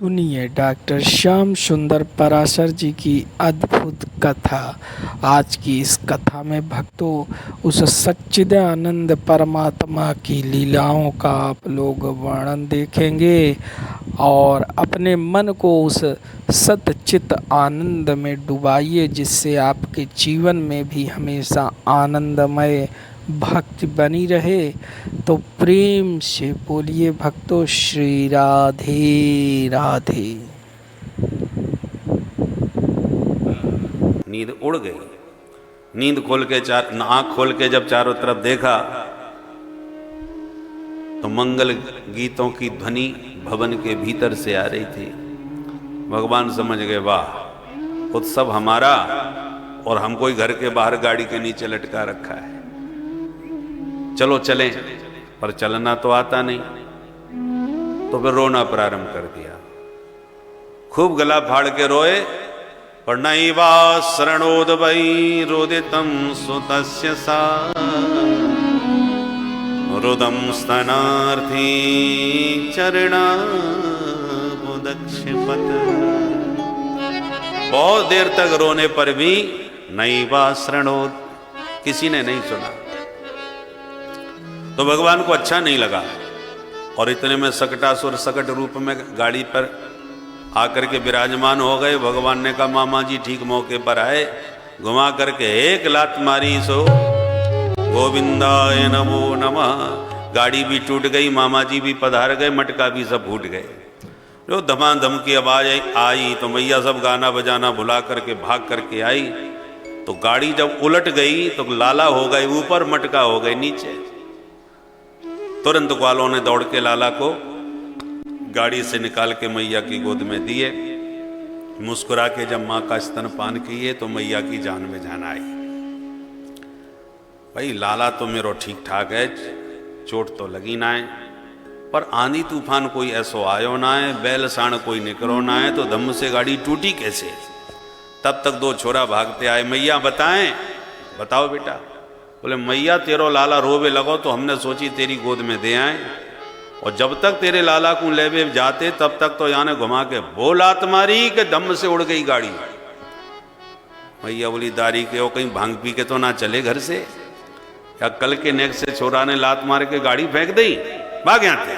सुनिए डॉक्टर श्याम सुंदर पराशर जी की अद्भुत कथा। आज की इस कथा में भक्तों उस सच्चिदानंद परमात्मा की लीलाओं का आप लोग वर्णन देखेंगे और अपने मन को उस सतचित आनंद में डुबाइए, जिससे आपके जीवन में भी हमेशा आनंदमय भक्ति बनी रहे। तो प्रेम से बोलिए भक्तों, श्री राधे राधे। नींद उड़ गई। नींद खोल के आंख खोल के जब चारों तरफ देखा तो मंगल गीतों की ध्वनि भवन के भीतर से आ रही थी। भगवान समझ गए, वाह, उत्सव हमारा और हमको ही घर के बाहर गाड़ी के नीचे लटका रखा है। चलो चलें, पर चलना तो आता नहीं। तो फिर रोना प्रारंभ कर दिया। खूब गला फाड़ के रोए। पर नैवा शरणोदवै रोदितं सुतस्य सा रुदं स्तनार्थी चरणाबुदक्षिपत। बहुत देर तक रोने पर भी नैवा शरणोद, किसी ने नहीं सुना। तो भगवान को अच्छा नहीं लगा और इतने में सकटासुर सकट रूप में गाड़ी पर आकर के विराजमान हो गए। भगवान ने कहा, मामा जी ठीक मौके पर आए। घुमा करके एक लात मारी, सो गोविंदाय नमो नमः। गाड़ी भी टूट गई, मामा जी भी पधार गए, मटका भी सब फूट गए। जो धमाधम की आवाज आई तो मैया सब गाना बजाना भुला करके भाग करके आई। तो गाड़ी जब उलट गई तो लाला हो गए ऊपर, मटका हो गए नीचे। तुरंत ग्वालों ने दौड़ के लाला को गाड़ी से निकाल के मैया की गोद में दिए। मुस्कुरा के जब माँ का स्तनपान किए तो मैया की जान में जान आई। भाई लाला तो मेरो ठीक ठाक है, चोट तो लगी ना है, पर आंधी तूफान कोई ऐसो आयो ना है, बैल साण कोई निकरो ना है, तो धम्म से गाड़ी टूटी कैसे। तब तक दो छोरा भागते आए, मैया बताएं, बताओ बेटा। बोले मैया तेरो लाला रोवे लगो तो हमने सोची तेरी गोद में दे आए, और जब तक तेरे लाला को लेवे जाते तब तक तो याने घुमा के वो लात मारी के दम से उड़ गई गाड़ी। मैया बोली दारी के हो, कहीं भांग पी के तो ना चले घर से, या कल के नेक से छोरा ने लात मार के गाड़ी फेंक दी, भाग यहाँ थे।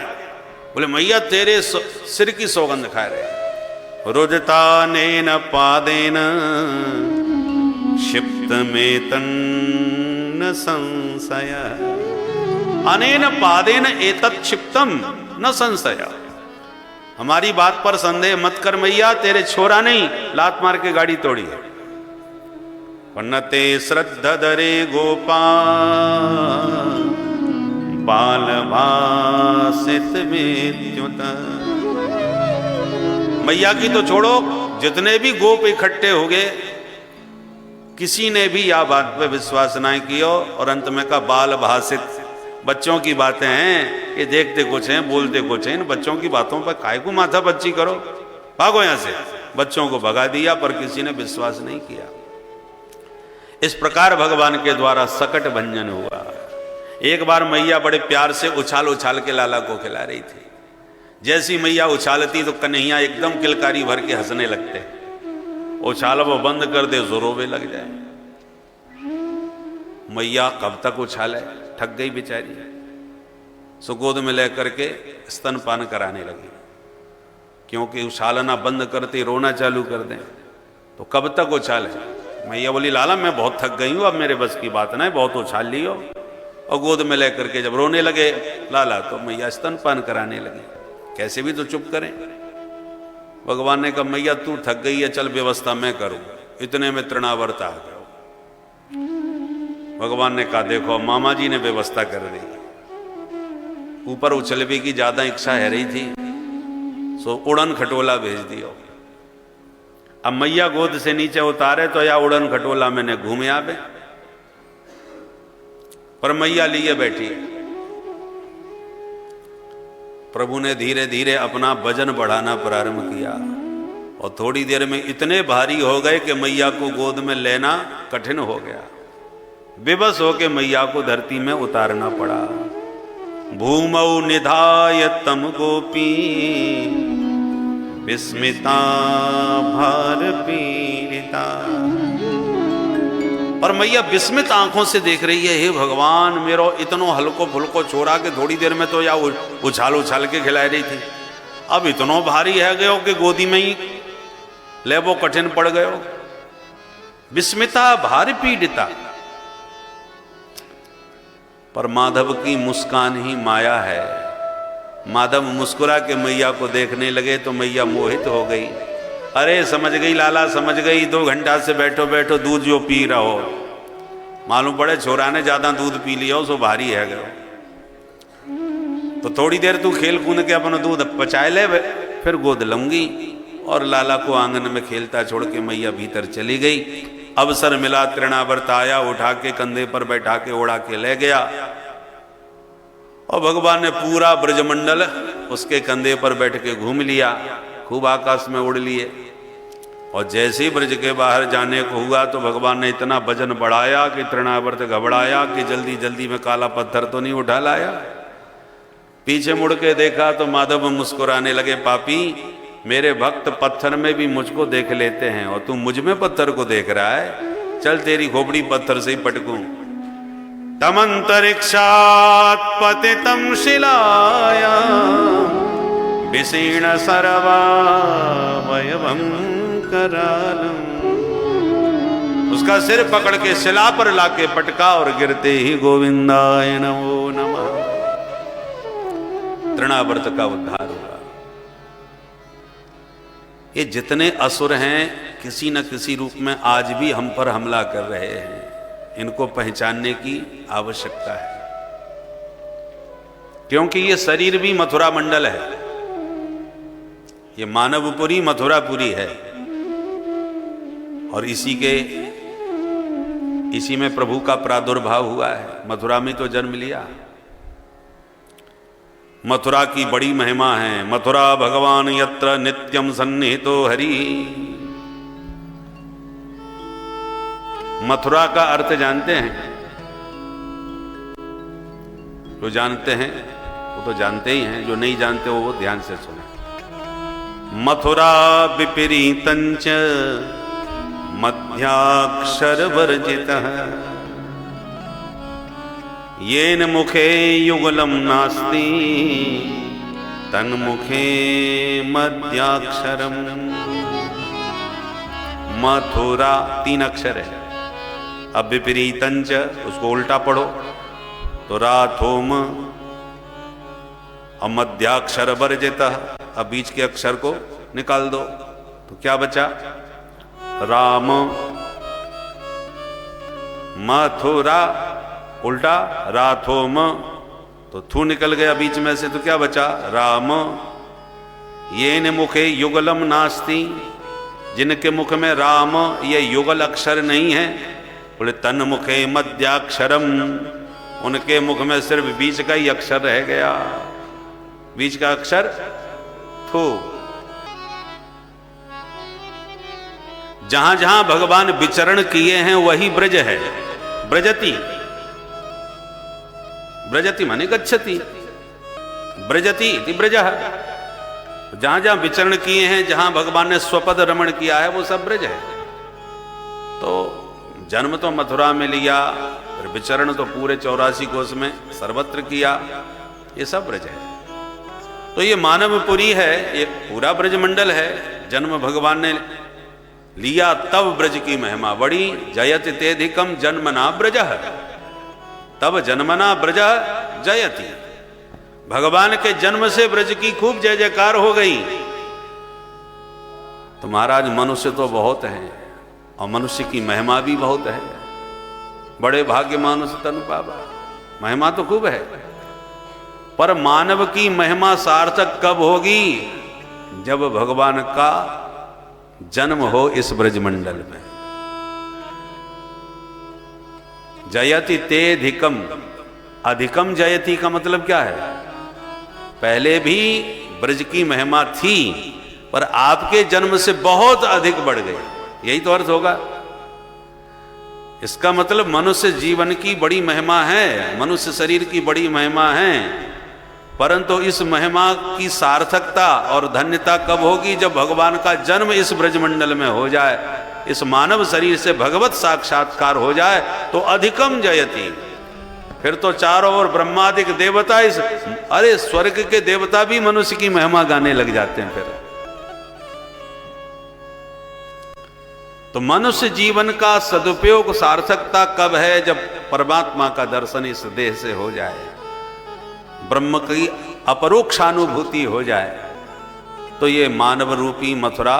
बोले मैया तेरे सिर की सौगंध खा रहे। रुजता ने न पादेन क्षिप्त में तन संशय अनेन पादेन एतत् क्षिप्तम न संशय। हमारी बात पर संदेह मत कर मैया, तेरे छोरा नहीं लात मार के गाड़ी तोड़ी है। पन्नते श्रद्धा दरे गोपाल बाल भासित विद्युत। मैया की तो छोड़ो, जितने भी गोप इकट्ठे हो गए किसी ने भी यह बात पे विश्वास नहीं किया। और अंत में का बाल भासित, बच्चों की बातें हैं, ये देखते कुछ हैं बोलते कुछ हैं, इन बच्चों की बातों पर काहे को माथा बच्ची करो, भागो यहां से। बच्चों को भगा दिया पर किसी ने विश्वास नहीं किया। इस प्रकार भगवान के द्वारा सकट भंजन हुआ। एक बार मैया बड़े प्यार से उछाल उछाल के लाला को खिला रही थी। जैसी मैया उछालती तो कन्हैया एकदम किलकारी भर के हंसने लगते। उछाल वो बंद कर दे, जोरों लग जाए। मैया कब तक उछाले, थक गई बेचारी। सो गोद में लेकर के स्तनपान कराने लगी, क्योंकि उछालना बंद करते रोना चालू कर दें तो कब तक उछाले। मैया बोली लाला मैं बहुत थक गई हूं, अब मेरे बस की बात नहीं, बहुत उछाल लियो। और गोद में लेकर के जब रोने लगे लाला तो मैया स्तनपान कराने लगी। कैसे भी तो चुप करें। भगवान ने कहा मैया तू थक गई है, चल व्यवस्था मैं करूं। इतने में तृणावर्त आ गया। भगवान ने कहा देखो मामा जी ने व्यवस्था कर दी। ऊपर उछलने की ज्यादा इच्छा है रही थी, सो उड़न खटोला भेज दियो। अब मैया गोद से नीचे उतारे तो या उड़न खटोला मैंने घूमे आवे, पर मैया लिए बैठी। प्रभु ने धीरे धीरे अपना वजन बढ़ाना प्रारंभ किया और थोड़ी देर में इतने भारी हो गए कि मैया को गोद में लेना कठिन हो गया। विवश होके मैया को धरती में उतारना पड़ा। भूमौ निधाय तम गोपी विस्मिता भार पीड़िता। पर मैया विस्मित आंखों से देख रही है, हे भगवान मेरो इतनो हल्को फुल्को छोरा के थोड़ी देर में तो या उछाल उछाल के खिला रही थी, अब इतनो भारी है गयो कि गोदी में ही ले वो कठिन पड़ गयो। विस्मिता भार पीड़िता। पर माधव की मुस्कान ही माया है। माधव मुस्कुरा के मैया को देखने लगे तो मैया मोहित हो गई। अरे समझ गई लाला, समझ गई, 2 घंटा से बैठो बैठो दूध जो पी रहो, मालूम पड़े छोरा ने ज्यादा दूध पी लिया सो भारी है गयो, तो थोड़ी देर तू खेल कूद के अपना दूध पचाए ले, फिर गोद लूंगी। और लाला को आंगन में खेलता छोड़ के मैया भीतर चली गई। अवसर मिला, तृणावर्त आया, उठा के कंधे पर बैठा के उड़ा के ले गया और भगवान ने पूरा ब्रजमंडल उसके कंधे पर बैठ के घूम लिया, खूब आकाश में उड़ लिए। और जैसे ही ब्रज के बाहर जाने को हुआ तो भगवान ने इतना वजन बढ़ाया कि तृणावर्त घबराया कि जल्दी जल्दी में काला पत्थर तो नहीं उठा लाया। पीछे मुड़ के देखा तो माधव मुस्कुराने लगे, पापी मेरे भक्त पत्थर में भी मुझको देख लेते हैं और तू मुझ में पत्थर को देख रहा है, चल तेरी खोपड़ी पत्थर से ही पटकूं। तमंतरिक्षात् पतितं शिलाया विशीर्ण सर्वावयवं करालम्। उसका सिर पकड़ के शिला पर लाके पटका और गिरते ही गोविंदाय नमो नमः। तृणावर्त का उद्धार हुआ। ये जितने असुर हैं किसी न किसी रूप में आज भी हम पर हमला कर रहे हैं, इनको पहचानने की आवश्यकता है, क्योंकि ये शरीर भी मथुरा मंडल है, ये मानवपुरी मथुरापुरी है और इसी में प्रभु का प्रादुर्भाव हुआ है। मथुरा में तो जन्म लिया। मथुरा की बड़ी महिमा है। मथुरा भगवान यत्र नित्यम सन्निहितो हरि। मथुरा का अर्थ जानते हैं? जो जानते हैं वो तो जानते ही हैं, जो नहीं जानते वो ध्यान से सुने। मथुरा विपरीतंच मध्याक्षर वर्जितः येन मुखे युगलम नास्ति तन्मुखे मध्याक्षरम। मथुरा 3 अक्षर है। अब विपरीतंच उसको उल्टा पढ़ो तो राथोम, अब मध्याक्षर वर्जितः, अब बीच के अक्षर को निकाल दो तो क्या बचा? राम। मथुरा उल्टा राथोम तो थू निकल गया बीच में से तो क्या बचा? राम। येन मुखे युगलम नास्ति, जिनके मुख में राम ये युगल अक्षर नहीं है, बोले तन मुखे मध्याक्षरम, उनके मुख में सिर्फ बीच का ही अक्षर रह गया। बीच का अक्षर थू। जहां जहां भगवान विचरण किए हैं वही ब्रज है। ब्रजति, ब्रजति माने गच्छति, ब्रजति इति ब्रजः। जहां जहां विचरण किए हैं, जहां भगवान ने स्वपद रमण किया है वो सब ब्रज है। तो जन्म तो मथुरा में लिया, फिर विचरण तो पूरे 84 कोस में सर्वत्र किया, ये सब ब्रज है। तो ये मानवपुरी है, ये पूरा ब्रजमंडल है। जन्म भगवान ने लिया तब ब्रज की महिमा बड़ी। जयति तेधिकम जन्मना ब्रजः, तब जन्मना ब्रज जयति। भगवान के जन्म से ब्रज की खूब जय जयकार हो गई। तो महाराज मनुष्य तो बहुत हैं और मनुष्य की महिमा भी बहुत है। बड़े भाग्य मानुष तनु पावा, महिमा तो खूब है, पर मानव की महिमा सार्थक कब होगी? जब भगवान का जन्म हो इस ब्रजमंडल में। जयति तेधिकम, अधिकम जयति का मतलब क्या है? पहले भी ब्रज की महिमा थी पर आपके जन्म से बहुत अधिक बढ़ गई, यही तो अर्थ होगा। इसका मतलब मनुष्य जीवन की बड़ी महिमा है, मनुष्य शरीर की बड़ी महिमा है। परंतु इस महिमा की सार्थकता और धन्यता कब होगी? जब भगवान का जन्म इस ब्रजमंडल में हो जाए, इस मानव शरीर से भगवत साक्षात्कार हो जाए तो अधिकम जयति। फिर तो चारों ओर ब्रह्मादिक देवता अरे स्वर्ग के देवता भी मनुष्य की महिमा गाने लग जाते हैं। फिर तो मनुष्य जीवन का सदुपयोग सार्थकता कब है? जब परमात्मा का दर्शन इस देह से हो जाए, ब्रह्म की अपरोक्षानुभूति हो जाए, तो ये मानव रूपी मथुरा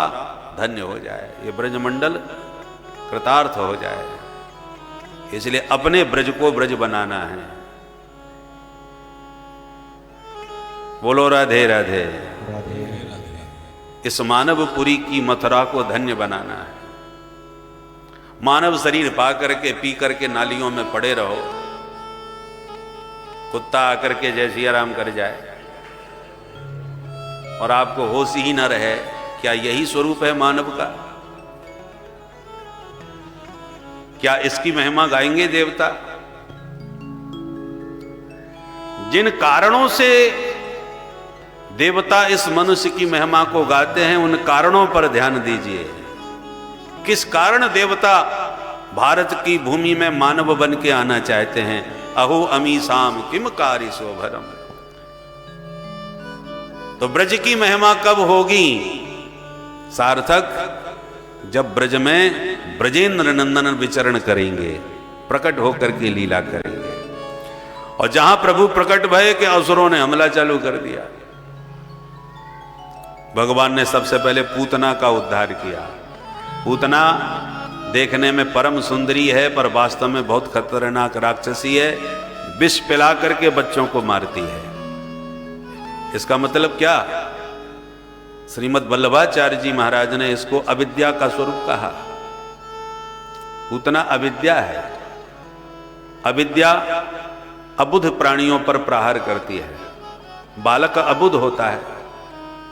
धन्य हो जाए, ये ब्रजमंडल कृतार्थ हो जाए। इसलिए अपने ब्रज को ब्रज बनाना है। बोलो राधे राधे। इस मानवपुरी की मथुरा को धन्य बनाना है। मानव शरीर पा करके पी करके नालियों में पड़े रहो, कुत्ता आकर के जय सिया राम कर जाए और आपको होश ही न रहे, क्या यही स्वरूप है मानव का? क्या इसकी महिमा गाएंगे देवता? जिन कारणों से देवता इस मनुष्य की महिमा को गाते हैं, उन कारणों पर ध्यान दीजिए। किस कारण देवता भारत की भूमि में मानव बन के आना चाहते हैं? अहो अमीसाम किम कारी शोभरम। तो ब्रज की महिमा कब होगी सार्थक? जब ब्रज में ब्रजेंद्र नंदन विचरण करेंगे, प्रकट होकर के लीला करेंगे। और जहां प्रभु प्रकट भय के असुरों ने हमला चालू कर दिया, भगवान ने सबसे पहले पूतना का उद्धार किया। पूतना देखने में परम सुंदरी है, पर वास्तव में बहुत खतरनाक राक्षसी है। विष पिला करके बच्चों को मारती है। इसका मतलब क्या? श्रीमद् वल्लभाचार्य जी महाराज ने इसको अविद्या का स्वरूप कहा। पूतना अविद्या है। अविद्या अबुद्ध प्राणियों पर प्रहार करती है। बालक अबुद्ध होता है,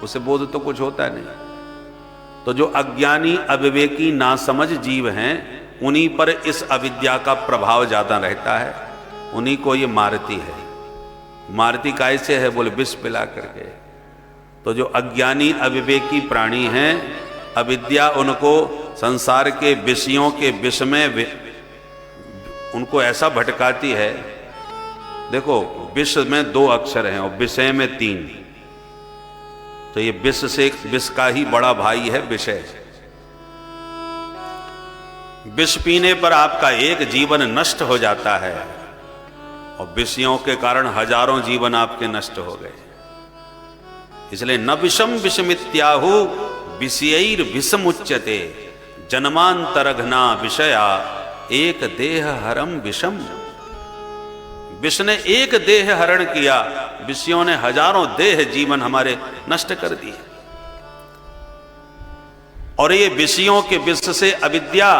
उसे बोध तो कुछ होता नहीं। तो जो अज्ञानी अविवेकी नासमझ जीव हैं, उन्हीं पर इस अविद्या का प्रभाव ज्यादा रहता है, उन्हीं को ये मारती है। मारती कैसे है? बोले विष पिला करके। तो जो अज्ञानी अविवेकी प्राणी हैं, अविद्या उनको संसार के विषयों के विष में उनको ऐसा भटकाती है। देखो, विष में 2 अक्षर हैं और विषय में 3। तो ये विष का ही बड़ा भाई है विषय। विष पीने पर आपका एक जीवन नष्ट हो जाता है और विषयों के कारण हजारों जीवन आपके नष्ट हो गए। इसलिए न विषम विषमित्याहु विषयैर विषमुच्यते जन्मांतरघ्ना विषया एक देह हरम विषम। विष ने एक देह हरण किया, विषयों ने हजारों देह जीवन हमारे नष्ट कर दिए। और ये विषयों के विष से अविद्या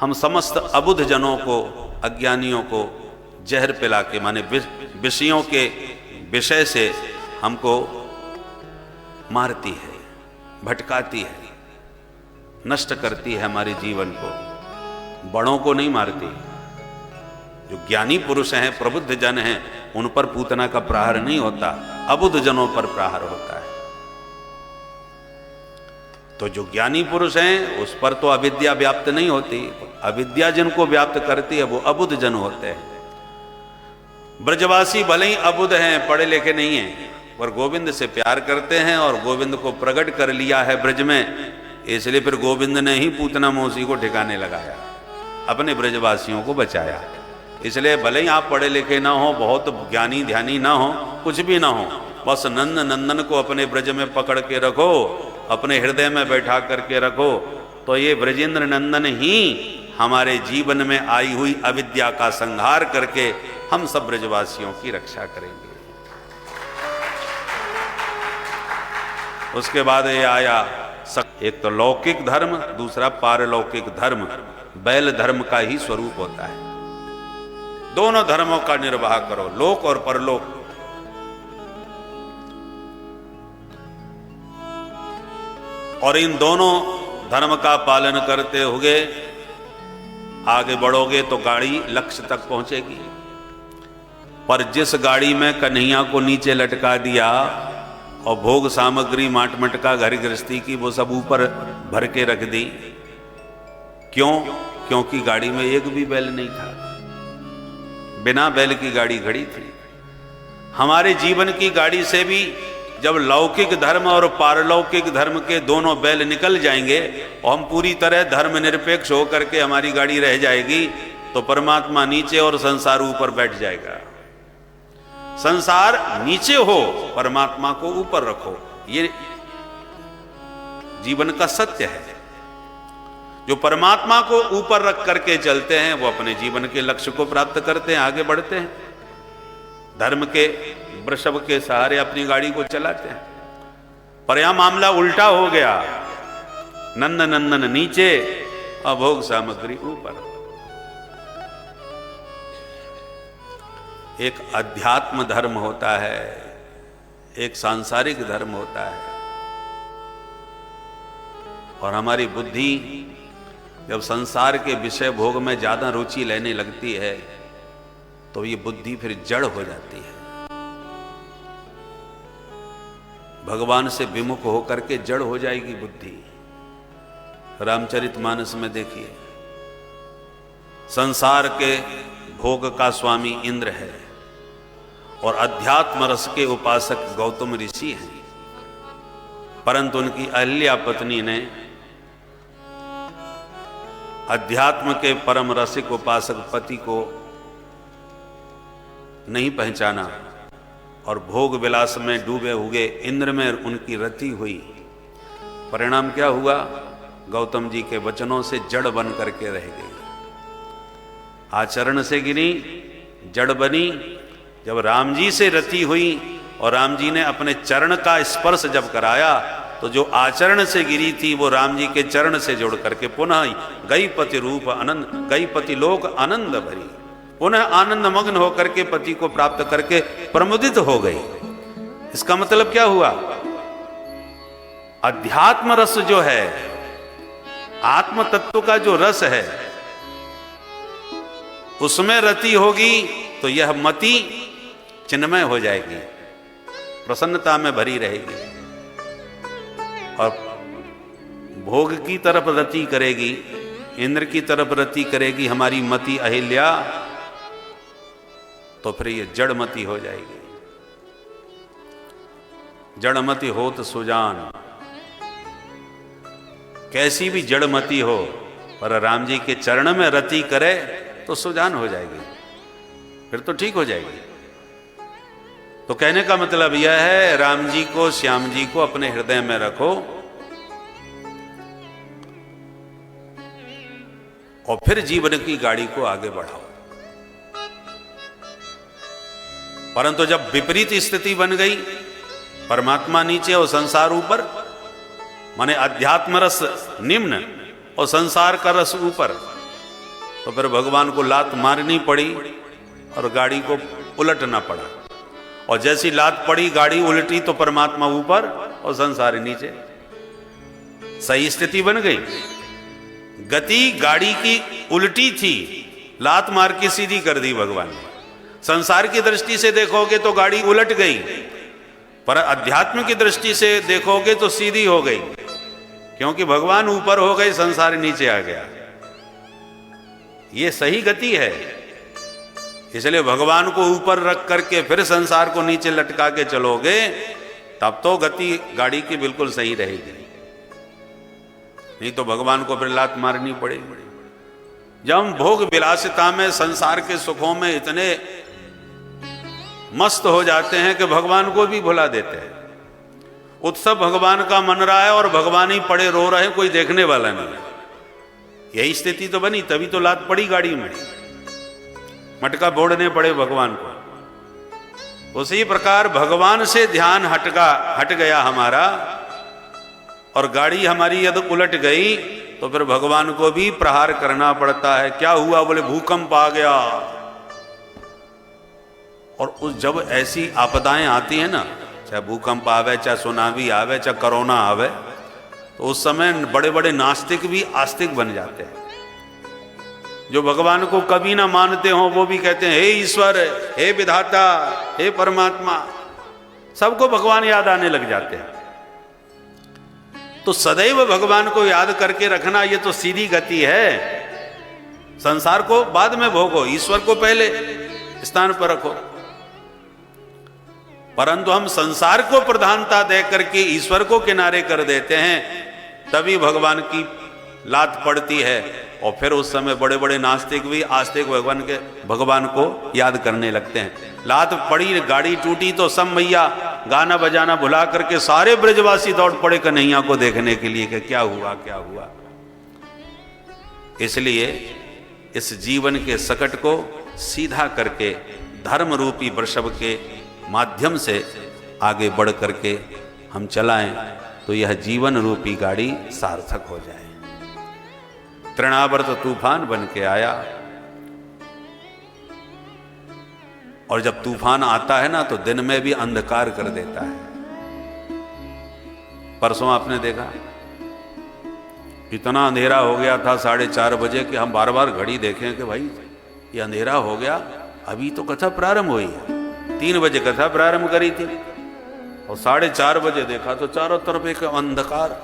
हम समस्त अबुद्ध जनों को, अज्ञानियों को जहर पिला के, माने विषयों के विषय से हमको मारती है, भटकाती है, नष्ट करती है हमारे जीवन को। बड़ों को नहीं मारती। जो ज्ञानी पुरुष हैं, प्रबुद्ध जन हैं, उन पर पूतना का प्रहार नहीं होता, अबुद्ध जनों पर प्रहार होता है। तो जो ज्ञानी पुरुष हैं उस पर तो अविद्या व्याप्त नहीं होती। अविद्या जिनको व्याप्त करती है वो अबुद्ध जन होते हैं। ब्रजवासी भले ही अबुद्ध हैं, पढ़े लिखे नहीं हैं, पर गोविंद से प्यार करते हैं और गोविंद को प्रकट कर लिया है ब्रज में, इसलिए फिर गोविंद ने ही पूतना मौसी को ठिकाने लगाया, अपने ब्रजवासियों को बचाया। इसलिए भले ही आप पढ़े लिखे ना हो, बहुत ज्ञानी ध्यानी ना हो, कुछ भी ना हो, बस नंद नंदन को अपने ब्रज में पकड़ के रखो, अपने हृदय में बैठा करके रखो, तो ये ब्रजेंद्र नंदन ही हमारे जीवन में आई हुई अविद्या का संहार करके हम सब ब्रजवासियों की रक्षा करेंगे। उसके बाद ये आया, एक तो लौकिक धर्म, दूसरा पारलौकिक धर्म। बैल धर्म का ही स्वरूप होता है। दोनों धर्मों का निर्वाह करो, लोक और परलोक। और इन दोनों धर्म का पालन करते हुए आगे बढ़ोगे तो गाड़ी लक्ष्य तक पहुंचेगी। पर जिस गाड़ी में कन्हैया को नीचे लटका दिया और भोग सामग्री माट मटका घर गृहस्थी की वो सब ऊपर भर के रख दी, क्यों? क्योंकि गाड़ी में एक भी बैल नहीं था, बिना बैल की गाड़ी खड़ी थी। हमारे जीवन की गाड़ी से भी जब लौकिक धर्म और पारलौकिक धर्म के दोनों बैल निकल जाएंगे और हम पूरी तरह धर्म निरपेक्ष होकर के हमारी गाड़ी रह जाएगी, तो परमात्मा नीचे और संसार ऊपर बैठ जाएगा। संसार नीचे हो, परमात्मा को ऊपर रखो, ये जीवन का सत्य है। जो परमात्मा को ऊपर रख करके चलते हैं वो अपने जीवन के लक्ष्य को प्राप्त करते हैं, आगे बढ़ते हैं, धर्म के वृषभ के सहारे अपनी गाड़ी को चलाते हैं। पर यहां मामला उल्टा हो गया, नंदन नंदन नीचे और भोग सामग्री ऊपर। एक अध्यात्म धर्म होता है, एक सांसारिक धर्म होता है, और हमारी बुद्धि जब संसार के विषय भोग में ज्यादा रुचि लेने लगती है तो ये बुद्धि फिर जड़ हो जाती है, भगवान से विमुख होकर के जड़ हो जाएगी बुद्धि। रामचरितमानस में देखिए, संसार के भोग का स्वामी इंद्र है और अध्यात्म रस के उपासक गौतम ऋषि हैं, परंतु उनकी अहल्या पत्नी ने अध्यात्म के परम रसिक उपासक पति को नहीं पहचाना और भोग विलास में डूबे हुए इंद्र में उनकी रति हुई। परिणाम क्या हुआ? गौतम जी के वचनों से जड़ बन करके रह गई, आचरण से गिरी, जड़ बनी। जब राम जी से रति हुई और राम जी ने अपने चरण का स्पर्श जब कराया तो जो आचरण से गिरी थी वो राम जी के चरण से जुड़ करके पुनः गई पति रूप आनंद, गई पति लोक आनंद भरी, पुनः आनंद मग्न होकर के पति को प्राप्त करके प्रमुदित हो गई। इसका मतलब क्या हुआ? अध्यात्म रस जो है, आत्म तत्व का जो रस है, उसमें रति होगी तो यह मति चिन्मय हो जाएगी, प्रसन्नता में भरी रहेगी, और भोग की तरफ रति करेगी, इंद्र की तरफ रति करेगी हमारी मति अहिल्या, तो फिर ये जड़मती हो जाएगी। जड़मती हो तो सुजान, कैसी भी जड़मती हो पर राम जी के चरण में रति करे तो सुजान हो जाएगी, फिर तो ठीक हो जाएगी। तो कहने का मतलब यह है, राम जी को, श्याम जी को अपने हृदय में रखो और फिर जीवन की गाड़ी को आगे बढ़ाओ। परंतु जब विपरीत स्थिति बन गई, परमात्मा नीचे और संसार ऊपर, माने अध्यात्म रस निम्न और संसार का रस ऊपर, तो फिर भगवान को लात मारनी पड़ी और गाड़ी को उलटना पड़ा, और जैसी लात पड़ी गाड़ी उल्टी तो परमात्मा ऊपर और संसार नीचे। सही स्थिति बन गई। गति गाड़ी की उल्टी थी, लात मार के सीधी कर दी भगवान ने। संसार की दृष्टि से देखोगे तो गाड़ी उलट गई, पर अध्यात्म की दृष्टि से देखोगे तो सीधी हो गई, क्योंकि भगवान ऊपर हो गए, संसार नीचे आ गया। ये सही गति है। इसलिए भगवान को ऊपर रख करके फिर संसार को नीचे लटका के चलोगे, तब तो गति गाड़ी की बिल्कुल सही रहेगी, नहीं तो भगवान को फिर लात मारनी पड़ेगी। जब हम भोग विलासिता में, संसार के सुखों में इतने मस्त हो जाते हैं कि भगवान को भी भुला देते हैं। उत्सव भगवान का मन रहा है और भगवान ही पड़े रो रहे हैं, कोई देखने वाला नहीं। यही स्थिति तो बनी, तभी तो लात पड़ी गाड़ी में, मटका बोड़ने पड़े भगवान को। उसी प्रकार भगवान से ध्यान हट गया हमारा, और गाड़ी हमारी यदि उलट गई तो फिर भगवान को भी प्रहार करना पड़ता है। क्या हुआ? बोले भूकंप आ गया। और उस जब ऐसी आपदाएं आती हैं ना, चाहे भूकंप आवे, चाहे सुनामी आवे, चाहे कोरोना आवे, तो उस समय बड़े बड़े नास्तिक भी आस्तिक बन जाते हैं। जो भगवान को कभी ना मानते हो वो भी कहते हैं हे ईश्वर, हे विधाता, हे परमात्मा। सबको भगवान याद आने लग जाते हैं। तो सदैव भगवान को याद करके रखना ये तो सीधी गति है। संसार को बाद में भोगो, ईश्वर को पहले स्थान पर रखो। परंतु हम संसार को प्रधानता दे करके ईश्वर को किनारे कर देते हैं, तभी भगवान की लात पड़ती है। और फिर उस समय बड़े बड़े नास्तिक भी आस्तिक भगवान को याद करने लगते हैं। लात पड़ी, गाड़ी टूटी तो सब मैया गाना बजाना भुला करके सारे ब्रजवासी दौड़ पड़े कन्हैया को देखने के लिए कि क्या हुआ क्या हुआ। इसलिए इस जीवन के सकट को सीधा करके धर्म रूपी वृषभ के माध्यम से आगे बढ़ करके हम चलाएं तो यह जीवन रूपी गाड़ी सार्थक हो जाए। तृणावर्त तूफान बन के आया, और जब तूफान आता है ना तो दिन में भी अंधकार कर देता है। परसों आपने देखा इतना अंधेरा हो गया था 4:30 बजे कि हम बार बार घड़ी देखें कि भाई ये अंधेरा हो गया, अभी तो कथा प्रारंभ हुई है। 3 बजे कथा प्रारंभ करी थी और 4:30 बजे देखा तो चारों तरफ एक अंधकार।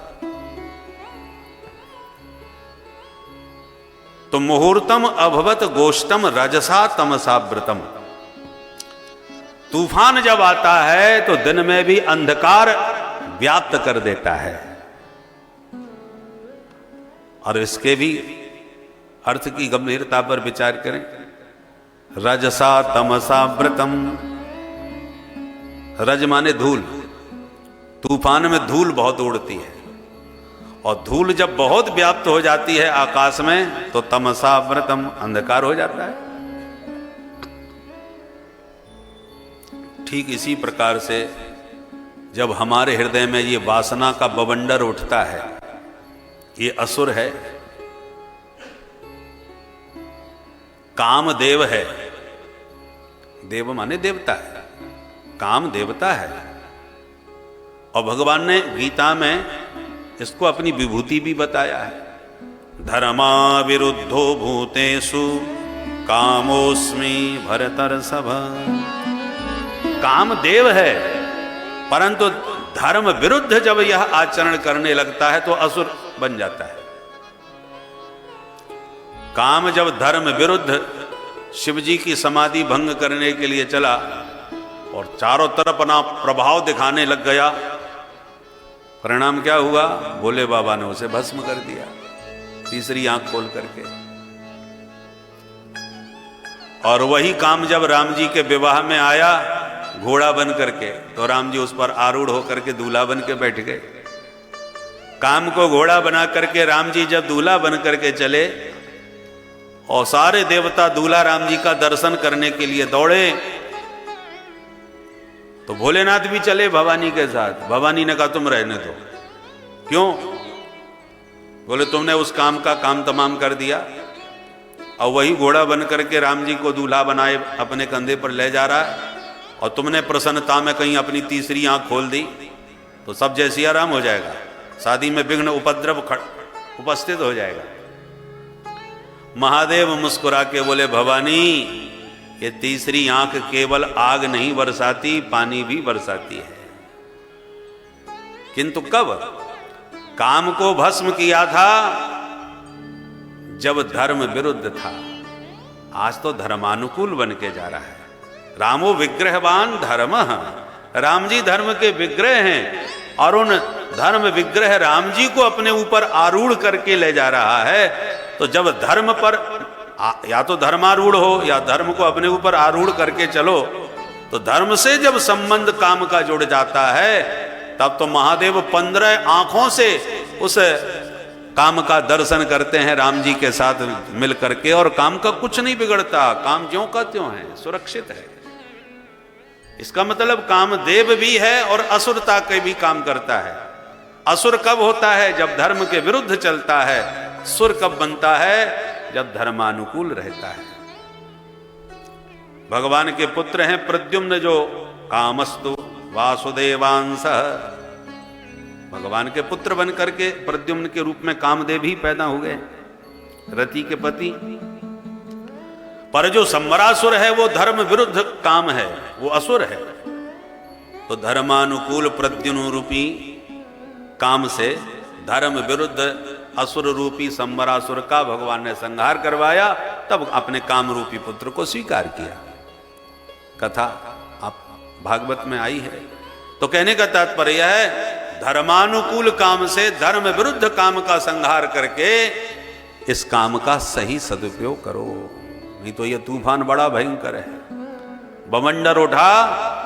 तो मुहूर्तम अभवत गोष्टम रजसा तमसा व्रतम। तूफान जब आता है तो दिन में भी अंधकार व्याप्त कर देता है। और इसके भी अर्थ की गंभीरता पर विचार करें। रजसा तमसा व्रतम, रज माने धूल। तूफान में धूल बहुत उड़ती है, और धूल जब बहुत व्याप्त हो जाती है आकाश में तो तमसा व्रतम, अंधकार हो जाता है। ठीक इसी प्रकार से जब हमारे हृदय में ये वासना का बवंडर उठता है, ये असुर है, कामदेव है। देव माने देवता है, काम देवता है। और भगवान ने गीता में इसको अपनी विभूति भी बताया है। धर्मा विरुद्धो भूतेषु कामोस्मि भरतर्षभ। काम देव है, परंतु धर्म विरुद्ध जब यह आचरण करने लगता है तो असुर बन जाता है। काम जब धर्म विरुद्ध शिव जी की समाधि भंग करने के लिए चला और चारों तरफ अपना प्रभाव दिखाने लग गया, परिणाम क्या हुआ? भोले बाबा ने उसे भस्म कर दिया, तीसरी आंख खोल करके। और वही काम जब राम जी के विवाह में आया घोड़ा बन करके, तो राम जी उस पर आरूढ़ होकर के दूल्हा बन के बैठ गए। काम को घोड़ा बना करके राम जी जब दूल्हा बन करके चले और सारे देवता दूल्हा राम जी का दर्शन करने के लिए दौड़े, तो भोलेनाथ भी चले भवानी के साथ। भवानी ने कहा तुम रहने दो। क्यों? बोले तुमने उस काम का काम तमाम कर दिया, और वही घोड़ा बन करके राम जी को दूल्हा बनाए अपने कंधे पर ले जा रहा है, और तुमने प्रसन्नता में कहीं अपनी तीसरी आंख खोल दी तो सब जय सिया राम हो जाएगा, शादी में विघ्न उपद्रव उपस्थित हो जाएगा। महादेव मुस्कुरा के बोले भवानी, ये तीसरी आंख केवल आग नहीं बरसाती, पानी भी बरसाती है। किंतु कब? काम को भस्म किया था जब धर्म विरुद्ध था। आज तो धर्मानुकूल बन के जा रहा है। रामो विग्रहवान धर्म, राम जी धर्म के विग्रह हैं, और उन धर्म विग्रह राम जी को अपने ऊपर आरूढ़ करके ले जा रहा है। तो जब धर्म पर या तो धर्मारूढ़ हो या धर्म को अपने ऊपर आरूढ़ करके चलो, तो धर्म से जब संबंध काम का जुड़ जाता है, तब तो महादेव 15 आंखों से उस काम का दर्शन करते हैं राम जी के साथ मिल करके, और काम का कुछ नहीं बिगड़ता, काम ज्यों का त्यों है, सुरक्षित है। इसका मतलब कामदेव भी है और असुरता के भी काम करता है। असुर कब होता है? जब धर्म के विरुद्ध चलता है। सुर कब बनता है? जब धर्मानुकूल रहता है। भगवान के पुत्र हैं प्रद्युम्न, जो कामस्तु वासुदेवांश, भगवान के पुत्र बन करके प्रद्युम्न के रूप में कामदेव ही पैदा हुए, रति के पति। पर जो संवरासुर है वो धर्म विरुद्ध काम है, वो असुर है। तो धर्मानुकूल प्रद्युम्न रूपी काम से धर्म विरुद्ध असुर रूपी संवरासुर का भगवान ने संहार करवाया, तब अपने काम रूपी पुत्र को स्वीकार किया। कथा आप भागवत में आई है। तो कहने का तात्पर्य है, धर्मानुकूल काम से धर्म विरुद्ध काम का संहार करके इस काम का सही सदुपयोग करो, नहीं तो यह तूफान बड़ा भयंकर है। बवंडर उठा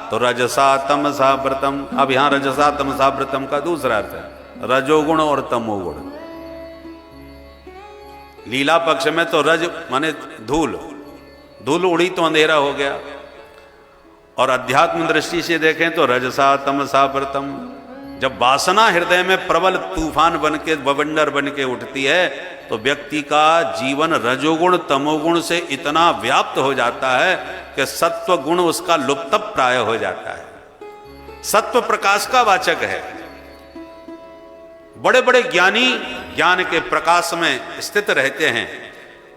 तो रजसा तमसा व्रतम। अब यहां रजसा तमसा व्रतम का दूसरा अर्थ है रजोगुण और तमोगुण। लीला पक्ष में तो रज माने धूल, धूल उड़ी तो अंधेरा हो गया, और अध्यात्म दृष्टि से देखें तो रजसा तमसा व्रतम। जब वासना हृदय में प्रबल तूफान बन के बवंडर बन के उठती है तो व्यक्ति का जीवन रजोगुण तमोगुण से इतना व्याप्त हो जाता है कि सत्व गुण उसका लुप्त प्राय हो जाता है। सत्व प्रकाश का वाचक है। बड़े बड़े ज्ञानी ज्ञान के प्रकाश में स्थित रहते हैं,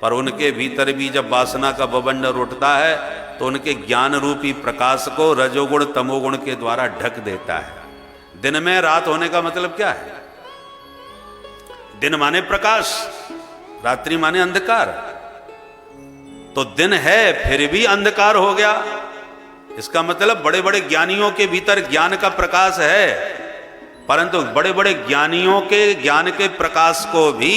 पर उनके भीतर भी जब वासना का बवंडर उठता है तो उनके ज्ञान रूपी प्रकाश को रजोगुण तमोगुण के द्वारा ढक देता है। दिन में रात होने का मतलब क्या है? दिन माने प्रकाश, रात्रि माने अंधकार। तो दिन है फिर भी अंधकार हो गया, इसका मतलब बड़े बड़े ज्ञानियों के भीतर ज्ञान का प्रकाश है, परंतु बड़े बड़े ज्ञानियों के ज्ञान के प्रकाश को भी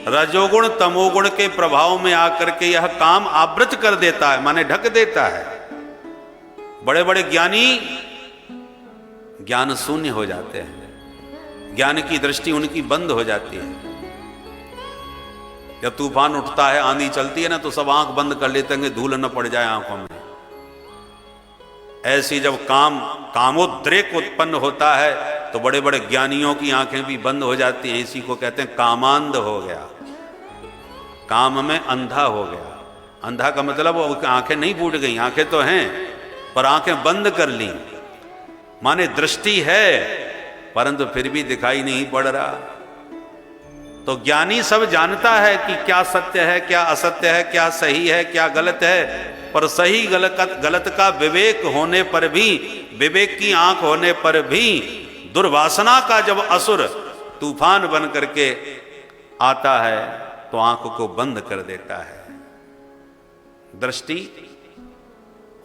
रजोगुण तमोगुण के प्रभाव में आकर के यह काम आवृत कर देता है, माने ढक देता है। बड़े बड़े ज्ञानी ज्ञान शून्य हो जाते हैं, ज्ञान की दृष्टि उनकी बंद हो जाती है। जब तूफान उठता है, आंधी चलती है ना, तो सब आंख बंद कर लेते हैं, धूल न पड़ जाए आंखों में। ऐसी जब कामोद्रेक उत्पन्न होता है तो बड़े बड़े ज्ञानियों की आंखें भी बंद हो जाती हैं। इसी को कहते हैं कामांध हो गया, काम में अंधा हो गया। अंधा का मतलब आंखें नहीं फूट गई, आंखें तो हैं पर आंखें बंद कर ली, माने दृष्टि है परंतु फिर भी दिखाई नहीं पड़ रहा। तो ज्ञानी सब जानता है कि क्या सत्य है, क्या असत्य है, क्या सही है, क्या गलत है, पर सही गलत का विवेक होने पर भी, विवेक की आंख होने पर भी दुर्वासना का जब असुर तूफान बन करके आता है तो आंख को बंद कर देता है। दृष्टि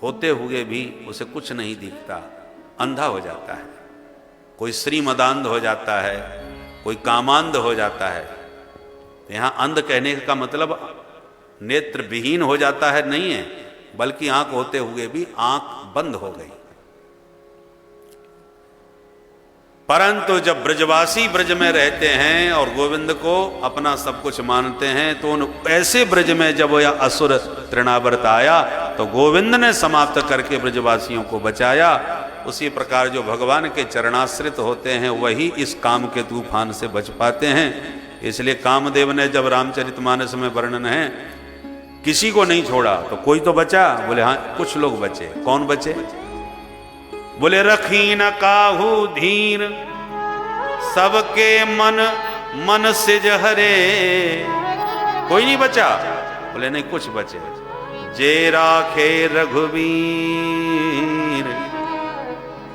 होते हुए भी उसे कुछ नहीं दिखता, अंधा हो जाता है। कोई श्रीमदांध हो जाता है, कोई कामांध हो जाता है। यहां अंध कहने का मतलब नेत्र विहीन हो जाता है नहीं है, बल्कि आंख होते हुए भी आंख बंद हो गई। परंतु जब ब्रजवासी ब्रज में रहते हैं और गोविंद को अपना सब कुछ मानते हैं, तो उन ऐसे ब्रज में जब यह असुर तृणावर्त आया तो गोविंद ने समाप्त करके ब्रजवासियों को बचाया। उसी प्रकार जो भगवान के चरणाश्रित होते हैं वही इस काम के तूफान से बच पाते हैं। इसलिए कामदेव ने जब रामचरितमानस में वर्णन है, किसी को नहीं छोड़ा तो कोई तो बचा। बोले हाँ, कुछ लोग बचे। कौन बचे? बोले रखी न काहू धीर सबके मन से जहरे। कोई नहीं बचा? बोले नहीं, कुछ बचे। जे राखे रघुवीर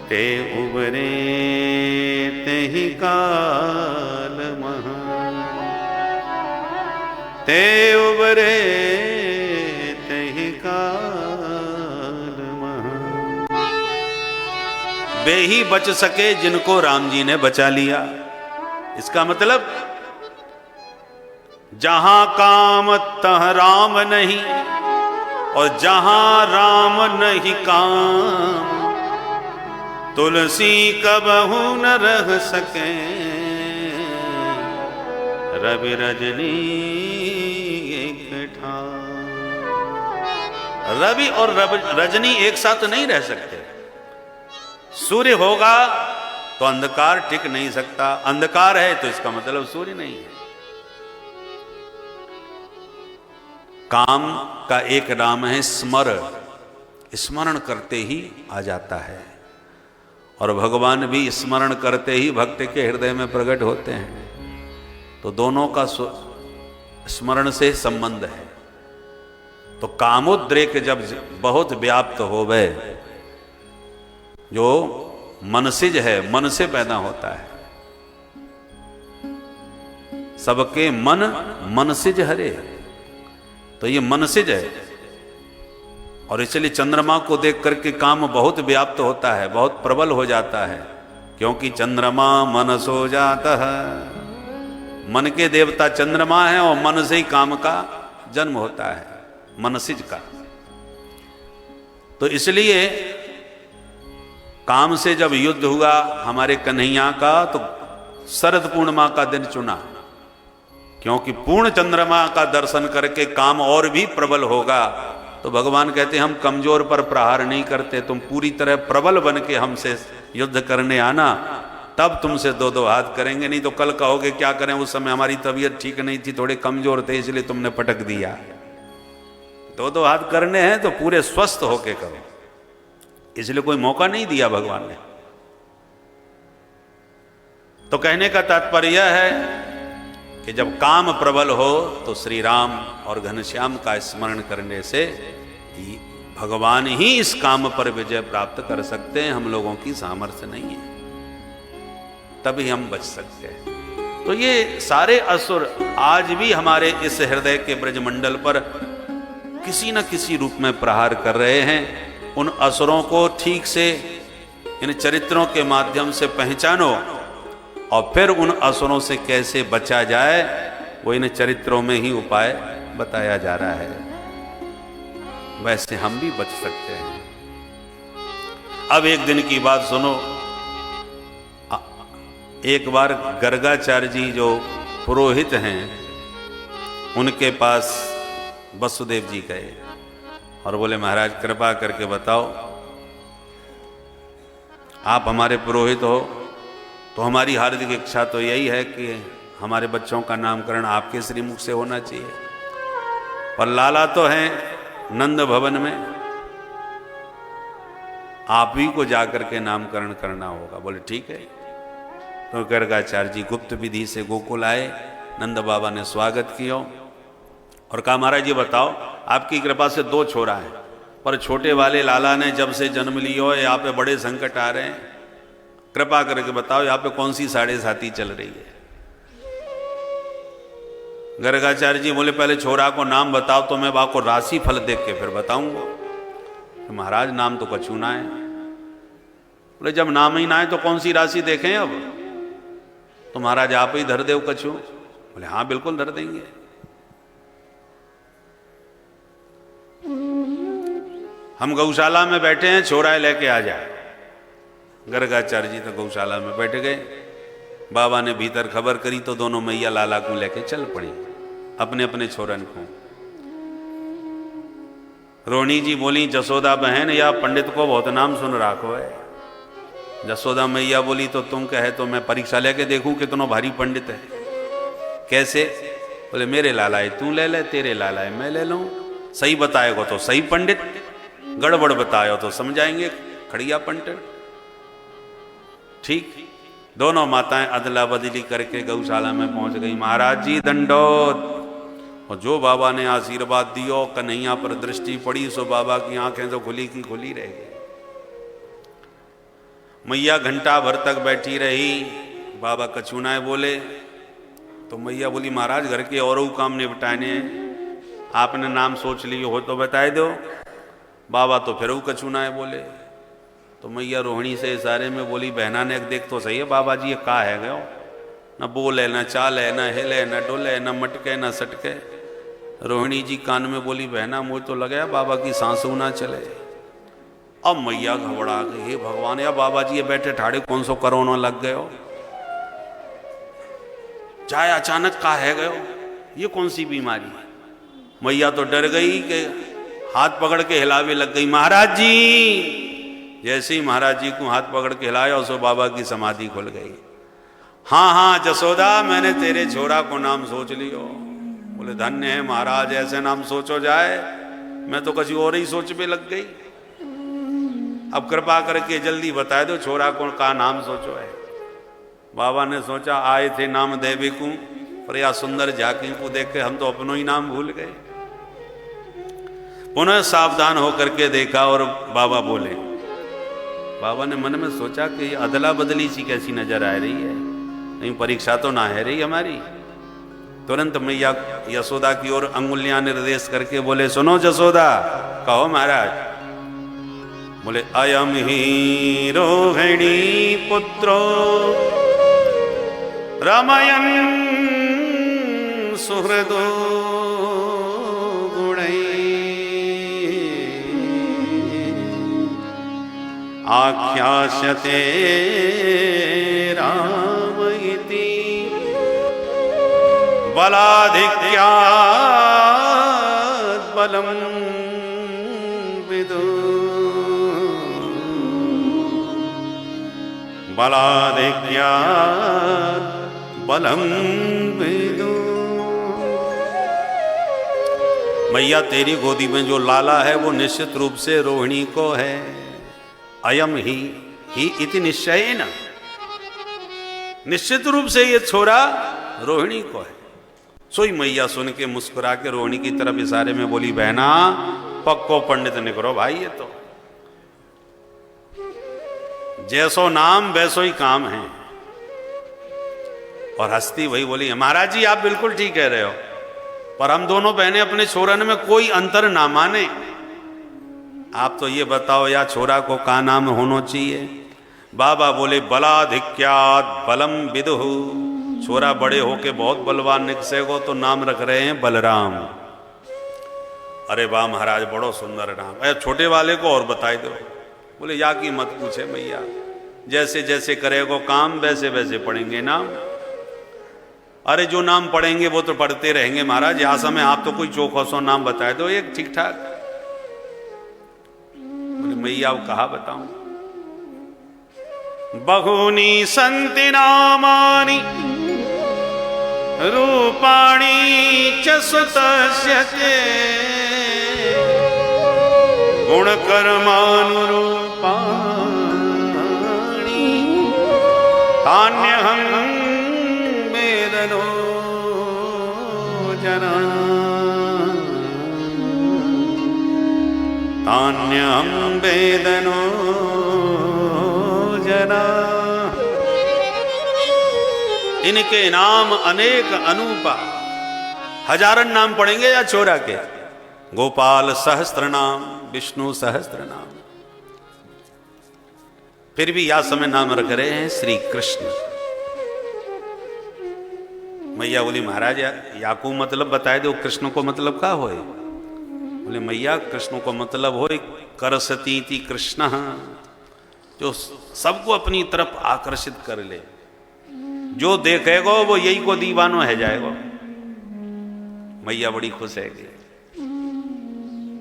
ते उबरे तेहि काल महा, ते उबरे तेहि काल महा। वे ही बच सके जिनको राम जी ने बचा लिया। इसका मतलब जहां काम तह राम नहीं, और जहां राम नहीं काम, तुलसी कबहू न रह सके रवि रजनी एक ठाम। रवि और रजनी एक साथ नहीं रह सकते। सूर्य होगा तो अंधकार टिक नहीं सकता, अंधकार है तो इसका मतलब सूर्य नहीं है। काम का एक नाम है स्मर, स्मरण करते ही आ जाता है, और भगवान भी स्मरण करते ही भक्त के हृदय में प्रकट होते हैं। तो दोनों का स्मरण से संबंध है। तो कामोद्रेक जब बहुत व्याप्त हो गए, जो मनसिज है मन से पैदा होता है, सबके मन मनसिज हरे, तो ये मनसिज है। और इसलिए चंद्रमा को देख करके काम बहुत व्याप्त होता है, बहुत प्रबल हो जाता है, क्योंकि चंद्रमा मनसो जाता है, मन के देवता चंद्रमा है और मन से ही काम का जन्म होता है, मनसिज का। तो इसलिए काम से जब युद्ध हुआ हमारे कन्हैया का, तो शरद पूर्णिमा का दिन चुना, क्योंकि पूर्ण चंद्रमा का दर्शन करके काम और भी प्रबल होगा। तो भगवान कहते हैं हम कमजोर पर प्रहार नहीं करते, तुम पूरी तरह प्रबल बन के हमसे युद्ध करने आना, तब तुमसे दो दो हाथ करेंगे, नहीं तो कल कहोगे क्या करें, उस समय हमारी तबीयत ठीक नहीं थी, थोड़े कमजोर थे इसलिए तुमने पटक दिया। दो दो हाथ करने हैं तो पूरे स्वस्थ होके करो, इसलिए कोई मौका नहीं दिया भगवान ने। तो कहने का तात्पर्य यह है कि जब काम प्रबल हो तो श्री राम और घनश्याम का स्मरण करने से भगवान ही इस काम पर विजय प्राप्त कर सकते हैं, हम लोगों की सामर्थ्य नहीं है, तभी हम बच सकते हैं। तो ये सारे असुर आज भी हमारे इस हृदय के ब्रजमंडल पर किसी न किसी रूप में प्रहार कर रहे हैं। उन असुरों को ठीक से इन चरित्रों के माध्यम से पहचानो और फिर उन असुरों से कैसे बचा जाए, वो इन चरित्रों में ही उपाय बताया जा रहा है, वैसे हम भी बच सकते हैं। अब एक दिन की बात सुनो। एक बार गर्गाचार्य जी जो पुरोहित हैं, उनके पास वसुदेव जी गए और बोले महाराज कृपा करके बताओ, आप हमारे पुरोहित हो, तो हमारी हार्दिक इच्छा तो यही है कि हमारे बच्चों का नामकरण आपके श्रीमुख से होना चाहिए, पर लाला तो हैं नंद भवन में, आप ही को जाकर के नामकरण करना होगा। बोले ठीक है। तो गर्गाचार्य जी गुप्त विधि से गोकुल आए, नंद बाबा ने स्वागत किया और कहा महाराज जी बताओ, आपकी कृपा से दो छोरा हैं, पर छोटे वाले लाला ने जब से जन्म लिया हो यहाँ पे बड़े संकट आ रहे हैं, कृपा करके बताओ यहाँ पे कौन सी साढ़े साती चल रही है। गर्गाचार्य जी बोले पहले छोरा को नाम बताओ तो मैं आपको राशि फल देख के फिर बताऊंगा। तो महाराज नाम तो कछु ना है। बोले जब नाम ही ना है तो कौन सी राशि देखें अब, तो महाराज आप ही धर दो कछु। बोले हाँ बिल्कुल धर देंगे। हम गौशाला में बैठे हैं, छोरा लेके आ जाए। गर्गाचार्य जी तो गौशाला में बैठ गए, बाबा ने भीतर खबर करी तो दोनों मैया लाला को लेके चल पड़ी अपने अपने छोरन को। रोहिणी जी बोली जसोदा बहन या पंडित को बहुत नाम सुन राखो है। जसोदा मैया बोली तो तुम कहे तो मैं परीक्षा लेके देखूं कितना भारी पंडित है। कैसे? बोले मेरे लाला है तू ले ले, तेरे लाला है मैं ले लूं। सही बताएगा तो सही पंडित, गड़बड़ बतायो तो समझाएंगे खड़िया पंडित। ठीक, दोनों माताएं अदला बदली करके गौशाला में पहुंच गई। महाराज जी दंडोत। और जो बाबा ने आशीर्वाद दियो, कन्हैया पर दृष्टि पड़ी, सो बाबा की आंखें तो खुली की खुली रह गई। मैया घंटा भर तक बैठी रही, बाबा कछुनाए बोले तो मैया बोली महाराज घर के और काम निपटाने हैं, आपने नाम सोच लियो हो तो बताए दो। बाबा तो फिर कछुनाए बोले तो मैया रोहिणी से इशारे में बोली बहना ने देख तो सही है बाबा जी ये का है गयो, न बोले न चाले न हिले न डोले न मटके न सटके। रोहिणी जी कान में बोली बहना मुझे तो लगा बाबा की सांसू ना चले। अब मैया घबरा गई, हे भगवान या बाबा जी ये बैठे ठाड़े कौन सो कोरोना लग गयो, चाहे अचानक का है गयो, ये कौन सी बीमारी है। मैया तो डर गई कि हाथ पकड़ के हिलावे लग गई। महाराज जी, जैसे ही महाराज जी को हाथ पकड़ के हिलाया उसो बाबा की समाधि खुल गई। हाँ हाँ जसोदा मैंने तेरे छोरा को नाम सोच लियो। बोले धन्य है महाराज, ऐसे नाम सोचो जाए, मैं तो किसी और ही सोच पे लग गई। अब कृपा करके जल्दी बता दो छोरा को का नाम सोचो है। बाबा ने सोचा आए थे नाम देवी को, पर या सुंदर झांकी को देख के हम तो अपनों ही नाम भूल गए। पुनः सावधान होकर के देखा और बाबा बोले। बाबा ने मन में सोचा कि ये अदला बदली सी कैसी नजर आ रही है, नहीं परीक्षा तो ना है रही हमारी। तुरंत मैया यशोदा की ओर अंगुलियां निर्देश करके बोले, सुनो जसोदा, कहो महाराज। बोले, अयम ही रोहिणी पुत्रो रमयन सुहृदो गुणै आख्यास्यते राम इति बलाधिक्यात् बलं विदु बलाधिक्यात् बलं विदु। मैया तेरी गोदी में जो लाला है वो निश्चित रूप से रोहिणी को है। अयम ही इति निश्चयेन, निश्चित रूप से ये छोरा रोहिणी को है। सोई मैया सुन के मुस्कुरा के रोहिणी की तरफ इशारे में बोली, बहना पक्को पंडित निकरो भाई, ये तो जैसो नाम वैसो ही काम है। और हस्ती वही बोली, महाराज जी आप बिल्कुल ठीक कह रहे हो, पर हम दोनों बहनें अपने छोरन में कोई अंतर ना माने। आप तो ये बताओ या छोरा को का नाम होना चाहिए। बाबा बोले, बलाधिक्यात् बलम विदुहु, छोरा बड़े होके बहुत बलवान निकसेगो तो नाम रख रहे हैं बलराम। अरे वाह महाराज, बड़ो सुंदर नाम है, छोटे वाले को और बताई दो। बोले, या की मत पूछे मैया, जैसे जैसे करेगो काम वैसे वैसे पढ़ेंगे नाम। अरे जो नाम पढ़ेंगे वो तो पढ़ते रहेंगे महाराज, यहाँ समय आप तो कोई चौखा सौ नाम बताए दो एक ठीक ठाक। बोले, मैया अब कहा बताऊं। बहूनि सन्ति नामानि रूपाणि च सुतस्य ते गुणकर्मानुरूपाणि तान्यहं वेदनो जना तान्यहं वेदनो जना। इनके नाम अनेक अनूपा, हजारन नाम पढ़ेंगे या छोरा के। गोपाल सहस्त्र नाम, विष्णु सहस्त्र नाम, फिर भी या समय नाम रख रहे हैं श्री कृष्ण। मैया बोली, महाराज याकू मतलब बताए दो, कृष्ण को मतलब का होए। बोले, मैया कृष्ण को मतलब होए करसती कृष्ण, जो सबको अपनी तरफ आकर्षित कर ले, जो देखेगा वो यही को दीवानो है जाएगा। मैया बड़ी खुश है।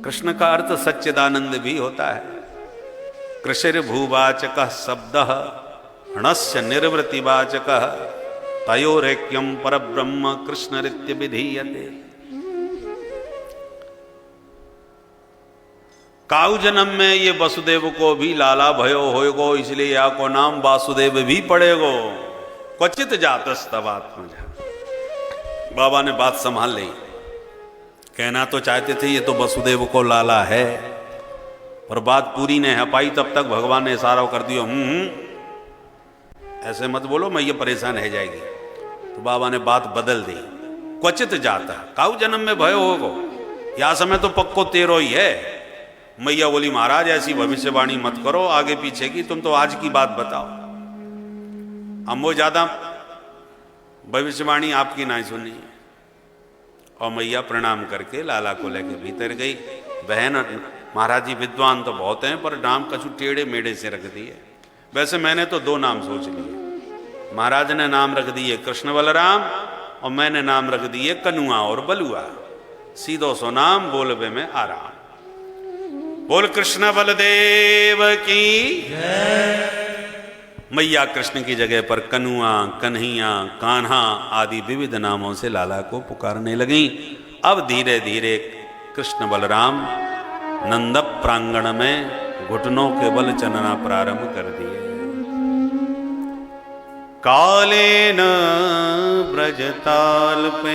कृष्ण का अर्थ सच्चिदानंद भी होता है। कृषिर भूवाचक शब्द णस्य निर्वृतिवाचक तयोरेक्यम परब्रह्म कृष्णरित्य विधीयते। काऊ जन्म में ये वसुदेव को भी लाला भयो होएगो, इसलिए या को नाम वासुदेव भी पड़ेगो। क्वचित जातस्तवात्मजा। बाबा ने बात संभाल ली। कहना तो चाहते थे ये तो वसुदेव को लाला है, पर बात पूरी नहीं है पाई, तब तक भगवान ने इशारा कर दिया, ऐसे मत बोलो, मैं ये परेशान है जाएगी। तो बाबा ने बात बदल दी। क्वचित जाता, काऊ जन्म में भयो होगो, या समय तो पक्को तेरो ही है। मैया बोली, महाराज ऐसी भविष्यवाणी मत करो आगे पीछे की, तुम तो आज की बात बताओ। हम वो ज्यादा भविष्यवाणी आपकी नहीं सुनी। और मैया प्रणाम करके लाला को लेके भीतर गई। बहन, महाराज जी विद्वान तो बहुत हैं, पर नाम कछु टेढ़े मेढ़े से रख दिए। वैसे मैंने तो दो नाम सोच लिए। महाराज ने नाम रख दिए कृष्ण बलराम, और मैंने नाम रख दिए कनुआ और बलुआ। सीधो सो नाम बोलबे में आराम। बोल कृष्ण बलदेव की मैया कृष्ण की जगह पर कनुआ, कन्हैया, कान्हा आदि विविध नामों से लाला को पुकारने लगी। अब धीरे धीरे कृष्ण बलराम नंद प्रांगण में घुटनों के बल चलना प्रारंभ कर दिए। कालेन ब्रजताल्पेन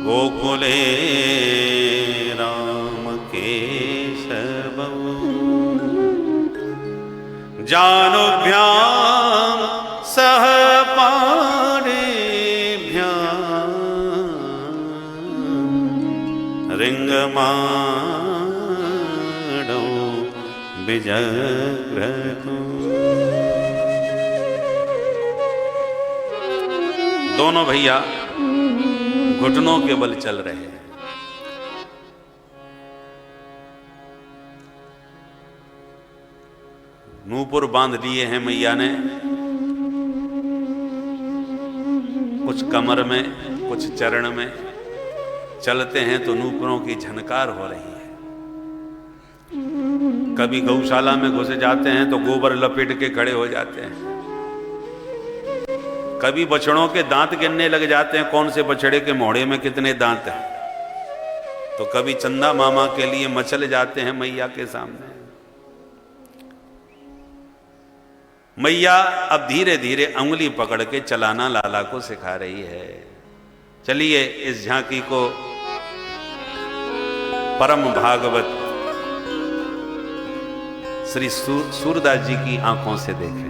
गोकुले राम केशवौ जानुभ्यां सह पाणिभ्यां रिंगमाणौ विजग्रतु। दोनों भैया घुटनों के बल चल रहे हैं। नूपुर बांध लिए हैं मैया ने, कुछ कमर में कुछ चरण में। चलते हैं तो नूपुरों की झनकार हो रही है। कभी गौशाला में घुस जाते हैं तो गोबर लपेट के खड़े हो जाते हैं। कभी बछड़ों के दांत गिनने लग जाते हैं, कौन से बछड़े के मोहड़े में कितने दांत हैं। तो कभी चंदा मामा के लिए मचल जाते हैं मैया के सामने। मैया अब धीरे धीरे उंगली पकड़ के चलाना लाला को सिखा रही है। चलिए इस झांकी को परम भागवत श्री सूरदास जी की आंखों से देखें।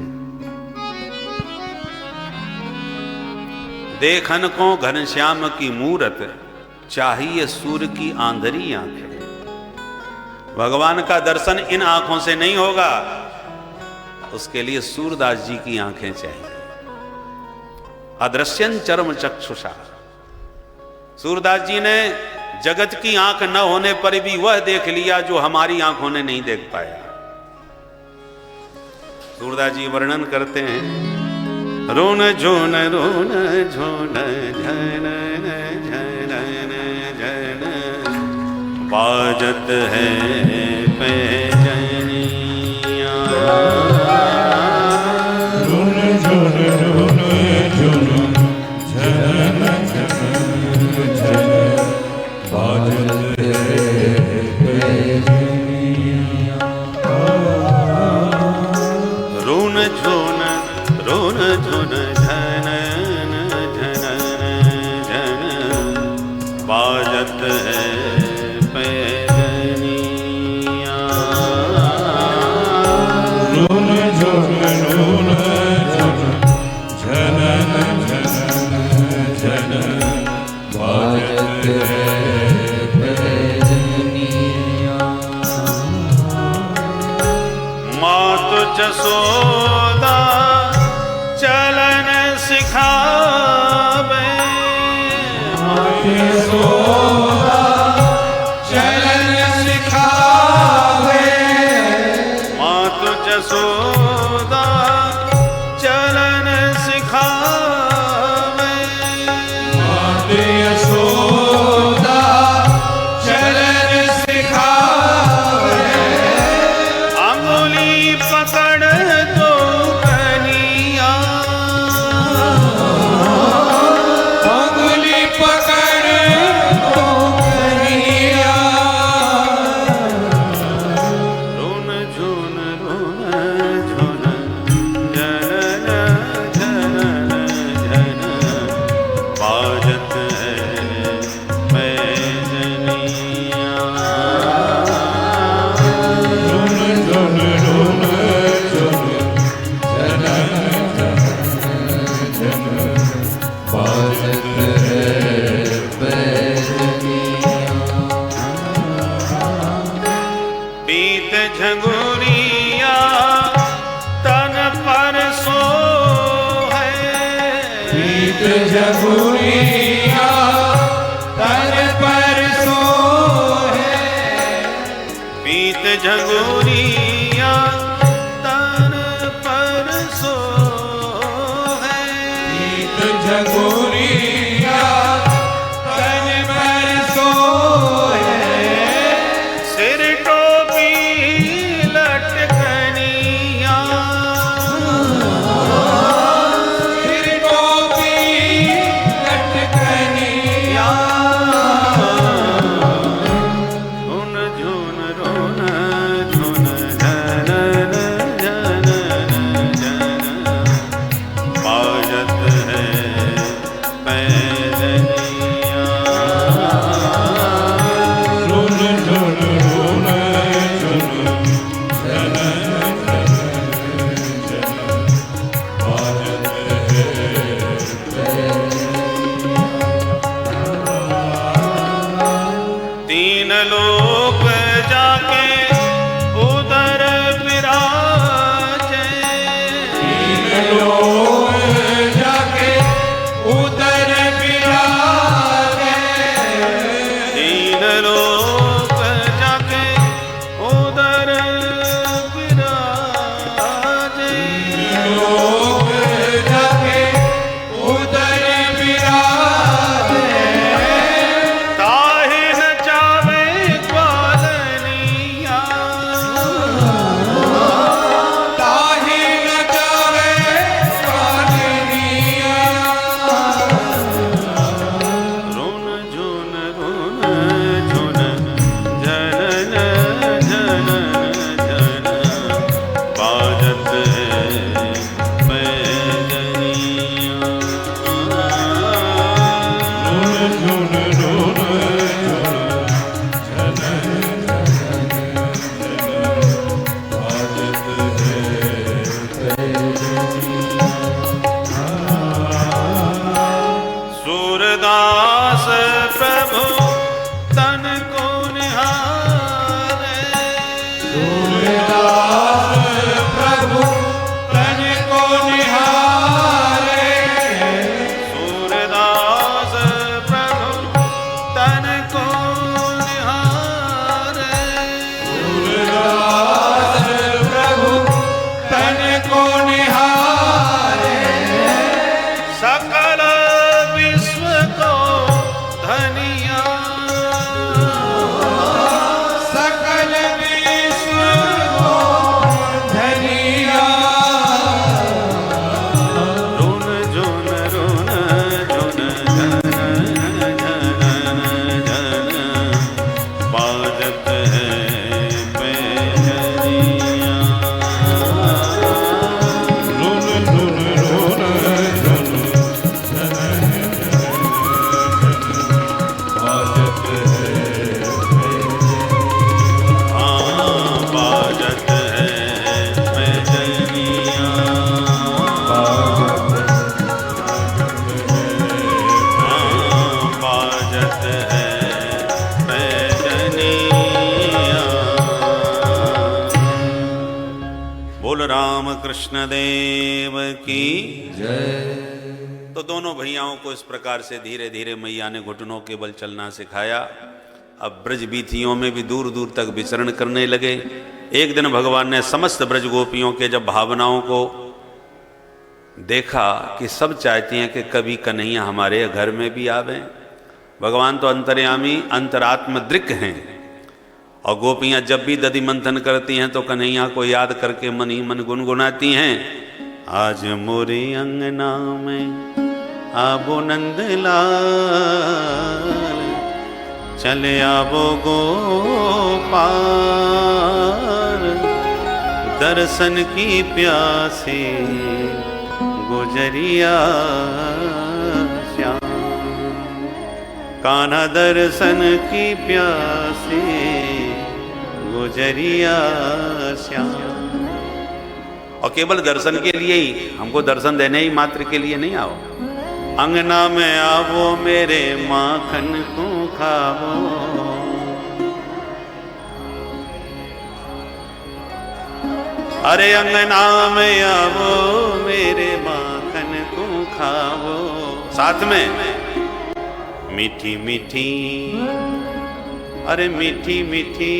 देखन को घनश्याम की मूरत, चाहिए सूर की आंधरी आंखें। भगवान का दर्शन इन आंखों से नहीं होगा, उसके लिए सूरदास जी की आंखें चाहिए। अदृश्यन चरम चक्षुषा। सूरदास जी ने जगत की आंख न होने पर भी वह देख लिया जो हमारी आंखों ने नहीं देख पाया। सूरदास जी वर्णन करते हैं, रोन झोन रोन झोन झन झन झन बाजत है पैजनिया। रोन झोन रोन झोन झन झन बाजत है पैजनिया। रोन झोन रोन झोन झन झन झन बाजत है पैजनिया। रोन झोन रोन झोन झन झन झन बाजत है पैजनिया। मातु जसोदा चलन सिखावे, यशोदा चलन सिखावे। मातु जसोदा चलन सिखावे। यशोदा चलन सिखावे। अंगुली पकड़ दो कनिया, अंगुली पकड़ दो कनिया। रोन झोन रोन झोन झन झन झन बाजत है पैजनिया। रोन झोन रोन झोन झन झन बाजत है पैजनिया। पीत झंगुरिया तन पर सो है। पीत झगुरिया तन पर सोहे। पीत झंगुरिया तन पर सो है। पीत झगुरिया तन पर सोहे। सिर टोपी लटकनिया। सिर टोपी लटकनिया। रोन झोन रोन झोन झन झन झन बाजत है कृष्ण देव की जय। तो दोनों भैयाओं को इस प्रकार से धीरे धीरे मैया ने घुटनों के बल चलना सिखाया। अब ब्रज बीथियों में भी दूर दूर तक विचरण करने लगे। एक दिन भगवान ने समस्त ब्रज गोपियों के जब भावनाओं को देखा कि सब चाहती हैं कि कभी कन्हैया हमारे घर में भी आवे। भगवान तो अंतर्यामी अंतरात्म दृक् हैं और गोपियां जब भी दधि मंथन करती हैं तो कन्हैया को याद करके मन ही मन गुनगुनाती हैं। आज मोरे अंगना में आबो नंदलाल, चले आबो गोपाल, दर्शन की प्यासे गुजरिया श्याम, कान्हा दर्शन की प्यासे गुजरिया श्याम। और केवल दर्शन के लिए ही, हमको दर्शन देने ही मात्र के लिए नहीं आओ। अंगना में आवो मेरे माखन को खावो, अरे अंगना में आवो मेरे माखन को खावो। साथ में मीठी मीठी, अरे मीठी मीठी,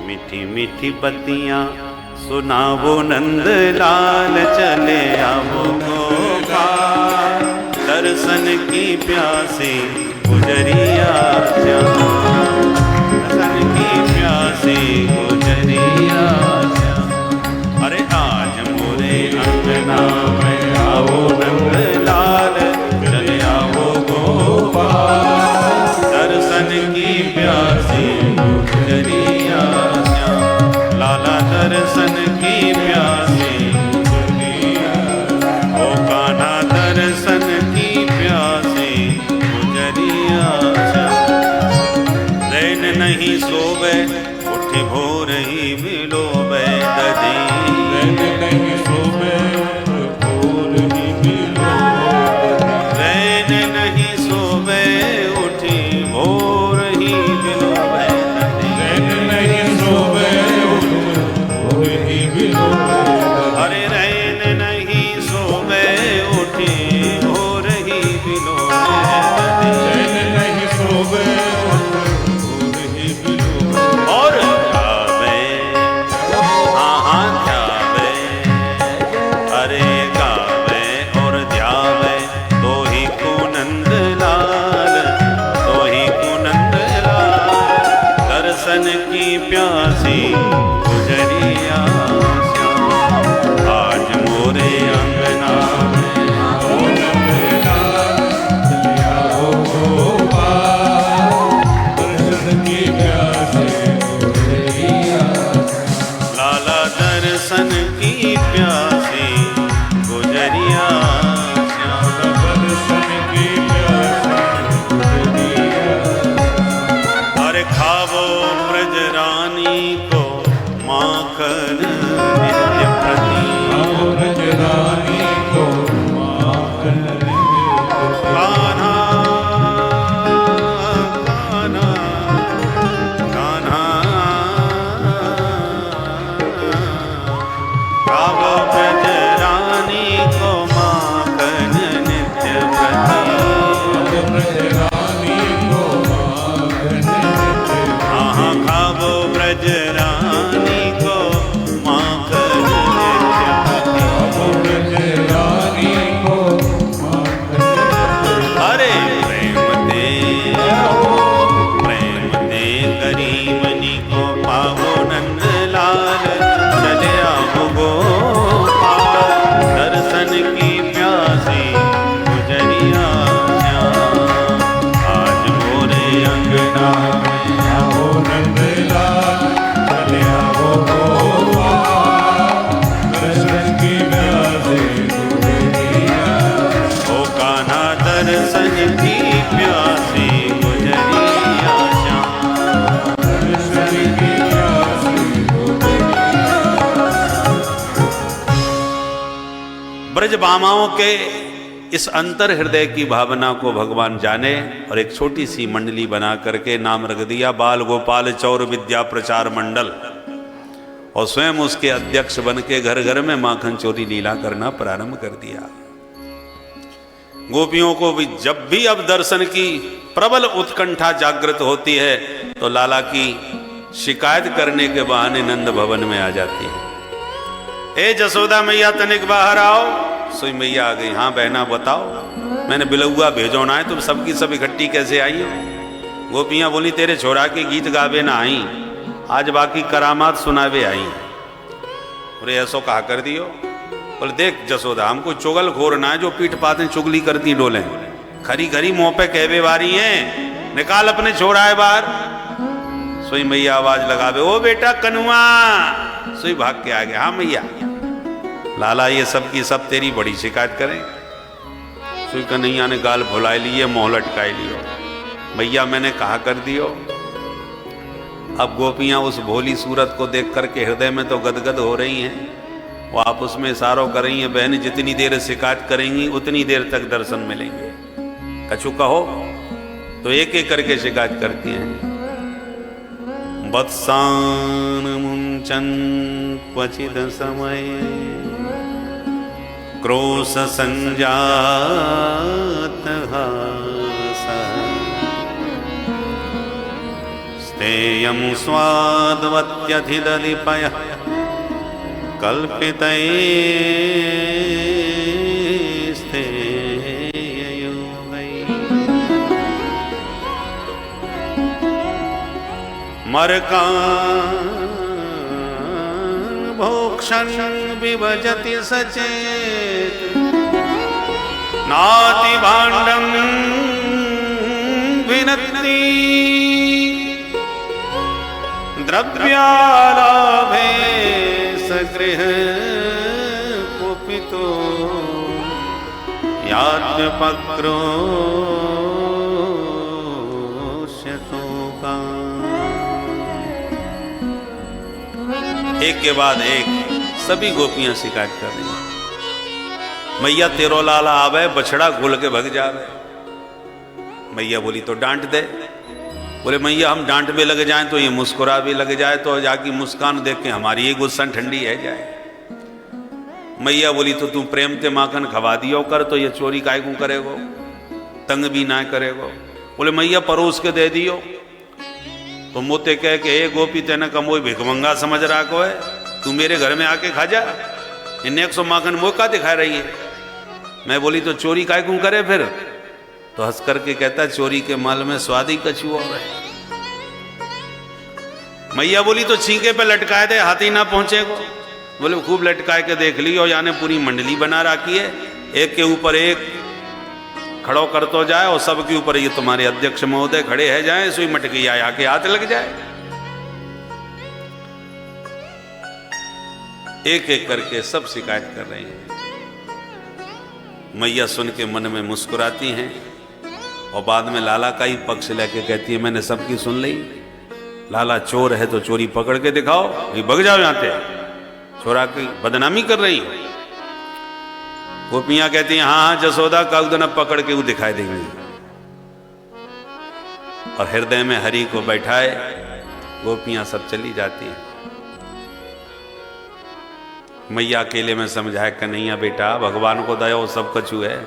मीठी मीठी बत्तियां सुनावो नंदलाल, चले आवो गोपाल, दर्शन की प्यासे गुजरिया श्याम, दर्शन की प्यासे गुजरिया श्याम। अरे आज मोरे अंगना में आवो नंदलाल, चले आवो गोपाल, दर्शन की प्यासे गुजरिया श्याम, लाला दर्शन की प्यासे गुजरिया, ओ कान्हा दर्शन की प्यासे गुजरिया श्याम। रैन नहीं सोवे उठे भोर ही मिलोवे दधी, रैन नहीं सोवे भोर ही मिलोवे, रैन नहीं सोवे उठे भोर ही मिलोवे दधी, रैन नहीं सोवे भोर ही मिलोवे, अरे रैन नहीं सोवे उठे भोर ही मिलोवे दधी, रैन नहीं सोवे भोर ही मिलोवे। और गावे हाँ ध्यावे, अरे गावे और ध्यावे तो ही कुनंदलाल, तो ही कुनंदलाल, दर्शन की प्यासी गुजरिया श्याम। आज मोरे अंगना में आओ नंदलाल, चले आओ गोपाल, दर्शन की प्यासे गुजरिया, लाला दर्शन की प्यासे गुजरिया श्याम, दर्शन की प्यासे गुजरिया। अरे खावो ब्रज रानी को माखन नित्य प्रति, खावो ब्रज रानी को माखन नित्य प्रति, कान्हा कान्हा कान्हा, खावो ब्रज रानी को माखन नित्य प्रति, खावो ब्रज रानी को माखन नित्य, हाँ खावो ब्रज रानी को माखन नित्य प्रति, खावो ब्रज रानी को माखन नित्य। अरे प्रेम दे गरीबनी को पावो नंदलाल, चले आओ गोपाल, दर्शन की प्यासी गुजरिया श्याम। आज मोरे अंगना में आओ नंदलाल, चले आओ गोपाल, दर्शन की प्यासी गुजरिया, ओ कान्हा दर्शन की प्यासी गुजरिया श्याम, दर्शन की प्यासी गुजरिया। ब्रज बामाओं के इस अंतर हृदय की भावना को भगवान जाने और एक छोटी सी मंडली बना करके नाम रख दिया बाल गोपाल चौर विद्या प्रचार मंडल। और स्वयं उसके अध्यक्ष बन के घर घर में माखन चोरी लीला करना प्रारंभ कर दिया। गोपियों को भी जब भी अब दर्शन की प्रबल उत्कंठा जागृत होती है तो लाला की शिकायत करने के बहाने नंद भवन में आ जाती है। ए जसोदा मैया तनिक बाहर आओ। सोई मैया आ गई। हाँ बहना बताओ, मैंने बिलौआ भेजो ना है, तुम सबकी सब इकट्ठी कैसे आई हो? गोपियां बोली तेरे छोरा के गीत गावे ना आई, आज बाकी करामात सुनावे आई। बोले ऐसो कहा कर दियो। बोले देख जसोदा, हमको चुगल घोर ना है जो पीठ पाते चुगली करती डोले, खरी खरी मुंह पे कहवे वारी है, निकाल अपने छोरा है बाहर। सोई मैया आवाज लगावे, ओ बेटा कनुआ। सोई भाग के आ गया। हाँ मैया। लाला ये सब की सब तेरी बड़ी शिकायत करें। सोई कन्हैया ने गाल भुला लिए, मोह लटकाई लियो। मैया मैंने कहा कर दियो। अब गोपियां उस भोली सूरत को देख करके हृदय में तो गदगद हो रही हैं। वो आपस में इशारों कर रही हैं, बहन जितनी देर शिकायत करेंगी उतनी देर तक दर्शन मिलेंगे। कछु कहो तो एक एक करके शिकायत करती हैं। वत्सान मुंचन क्वचिद समय क्रोश संजात स्तेयं स्वाद्वत्यधिदधिपयः कल्पितैस्तेययोगैः मरकान् भोक्षन् विभजति सचेत् नाति भाण्डं विनत्ति द्रव्यालाभे सगृह कुपितो याज्ञपक्रोश्यतोका। एक के बाद एक सभी गोपियां शिकायत कर रही हैं। मैया तेरो लाला आवे बछड़ा घुल के भग जावे। मैया बोली तो डांट दे। बोले मैया हम डांट में लग जाएं तो ये मुस्कुरा भी लग जाए तो जाकी मुस्कान देख के हमारी ये गुस्सन ठंडी है जाए। मैया बोली तो तू प्रेम ते माखन खवा दियो कर, तो ये चोरी काय को करेगो, तंग भी ना करेगो। बोले मैया परोस के दे दियो। तो मोते कह के ए गोपी तेने कमोई भिखमंगा समझ रहा को है, तू मेरे घर में आके खा जा। इन्हें 100 माखन मौका दिखा रही है। मैं बोली तो चोरी काय को करे फिर? तो हंस करके कहता चोरी के माल में स्वाद ही कछु और है। मैया बोली तो छींके पे लटकाए दे, हाथी ना पहुंचे को। बोले खूब लटकाए के देख ली और यानी पूरी मंडली बना रखी है, एक के ऊपर एक खड़ो कर तो जाए और सबके ऊपर ये तुम्हारे अध्यक्ष महोदय खड़े है जाए, सुई मटकी आया के हाथ लग जाए। एक एक करके सब शिकायत कर रहे हैं। मैया सुन के मन में मुस्कुराती हैं और बाद में लाला का ही पक्ष लेके कहती है मैंने सबकी सुन ली। लाला चोर है तो चोरी पकड़ के दिखाओ, ये भग जाओ यहां से, छोरा की बदनामी कर रही हो। गोपियां कहती हैं हाँ हाँ जसोदा का उदन पकड़ के वो दिखाई देंगे। और हृदय में हरि को बैठाए गोपियां सब चली जाती हैं। मैया अकेले में समझाए कन्हैया बेटा भगवान को दया सब कछु है,